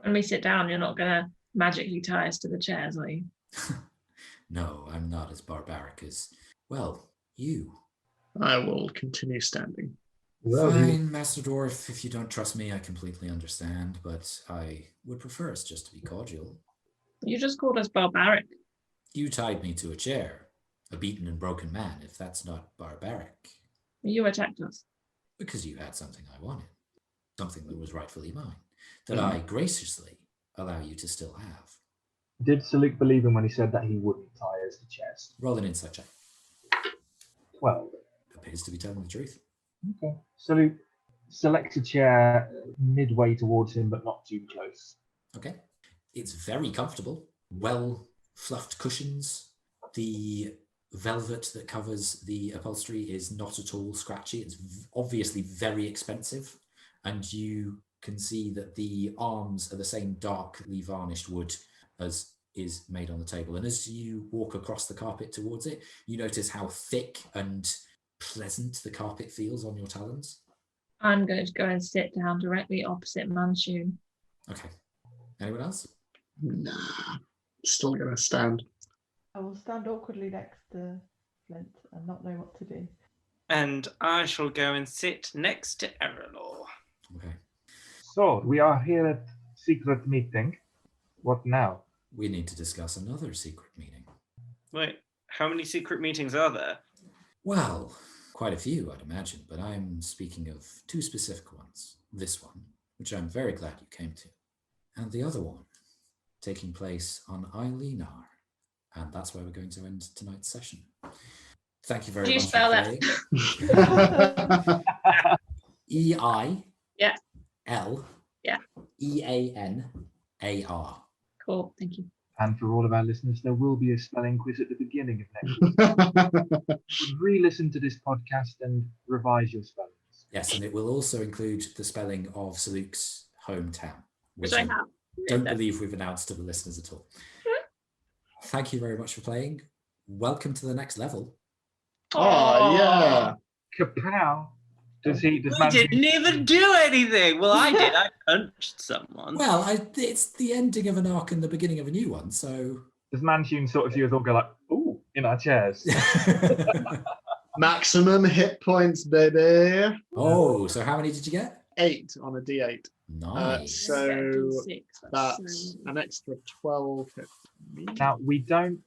When we sit down, you're not going to magically tie us to the chairs, are you? No, I'm not as barbaric as, well, you. I will continue standing. Well, Fine, Master Dwarf, if you don't trust me, I completely understand, but I would prefer us just to be cordial. You just called us barbaric. You tied me to a chair, a beaten and broken man, if that's not barbaric. You attacked us. Because you had something I wanted, something that was rightfully mine, that I graciously allow you to still have. Did Saluk believe him when he said that he wouldn't tie us to chest? Roll an insight check. 12. Appears to be telling the truth. Okay. Saluk selects a chair midway towards him, but not too close. Okay. It's very comfortable. Well fluffed cushions. The velvet that covers the upholstery is not at all scratchy. It's obviously very expensive. And you can see that the arms are the same darkly varnished wood as is made on the table. And as you walk across the carpet towards it, you notice how thick and pleasant the carpet feels on your talons. I'm going to go and sit down directly opposite Manchun. Okay. Anyone else? Nah, still gonna stand. I will stand awkwardly next to Flint and not know what to do. And I shall go and sit next to Erallur. Okay. So, we are here at secret meeting. What now? We need to discuss another secret meeting. Wait, how many secret meetings are there? Well, quite a few, I'd imagine, but I'm speaking of two specific ones. This one, which I'm very glad you came to, and the other one, taking place on Eilenar. And that's where we're going to end tonight's session. Thank you very Do you much spell for playing. E-I Yeah. L Yeah. E-A-N-A-R. Cool, thank you. And for all of our listeners, there will be a spelling quiz at the beginning of next week. Re-listen to this podcast and revise your spellings. Yes, and it will also include the spelling of Saluk's hometown, Which I have. don't believe we've announced to the listeners at all. thank you very much for playing. Welcome to the next level. Oh, yeah. Kapow! Does We man didn't even do anything. Well, I did. I punched someone. Well, it's the ending of an arc and the beginning of a new one, so. does Manchune sort of see us all go like, ooh, in our chairs? Maximum hit points, baby. Oh, so how many did you get? 8 on a D8. Nice. So D6, that's an extra 12 hit. Now we don't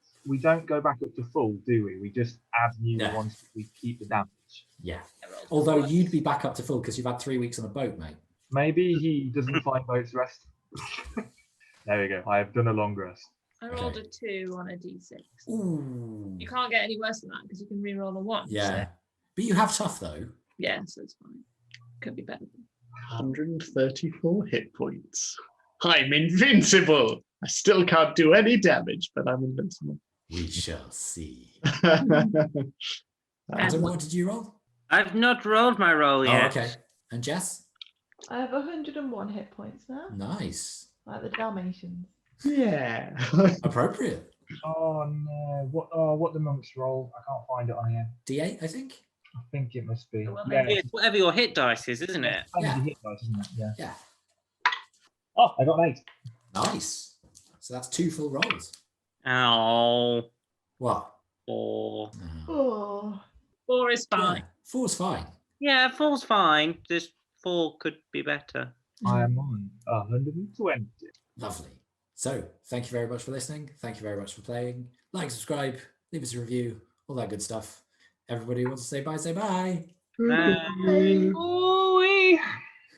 go back up to full, do we? We just add new Yeah. ones. We keep the damage. Yeah. Although you'd be back up to full because you've had 3 weeks on a boat, mate. Maybe he doesn't find boats rest. There we go. I have done a long rest. I rolled a 2 on a D6. Ooh. You can't get any worse than that because you can re-roll a 1. Yeah. So, But you have tough, though. yeah, so it's fine. Could be better. 134 hit points. I'm invincible. I still can't do any damage, but I'm invincible. We shall see. And Adam, what did you roll? I've not rolled my roll Oh, yet. okay. And Jess? I have 101 hit points now, Nice. like the Dalmatians. yeah. Appropriate. Oh no! What the monks roll? I can't find it on here. D8, I think? I think it must be. Well, Yeah, It's whatever your hit dice is, isn't it? it's Yeah. hit dice, isn't it? Yeah. Yeah. Oh, I got an 8. Nice. So that's 2 full rolls. Oh. What? 4. Oh. Oh, 4 is Yeah. fine. 4's fine. Yeah, 4's fine. Just 4 could be better. I am on 120. Lovely. So, thank you very much for listening. Thank you very much for playing. Like, subscribe, leave us a review, all that good stuff. Everybody wants to say bye, say bye. Bye. Ooh-wee.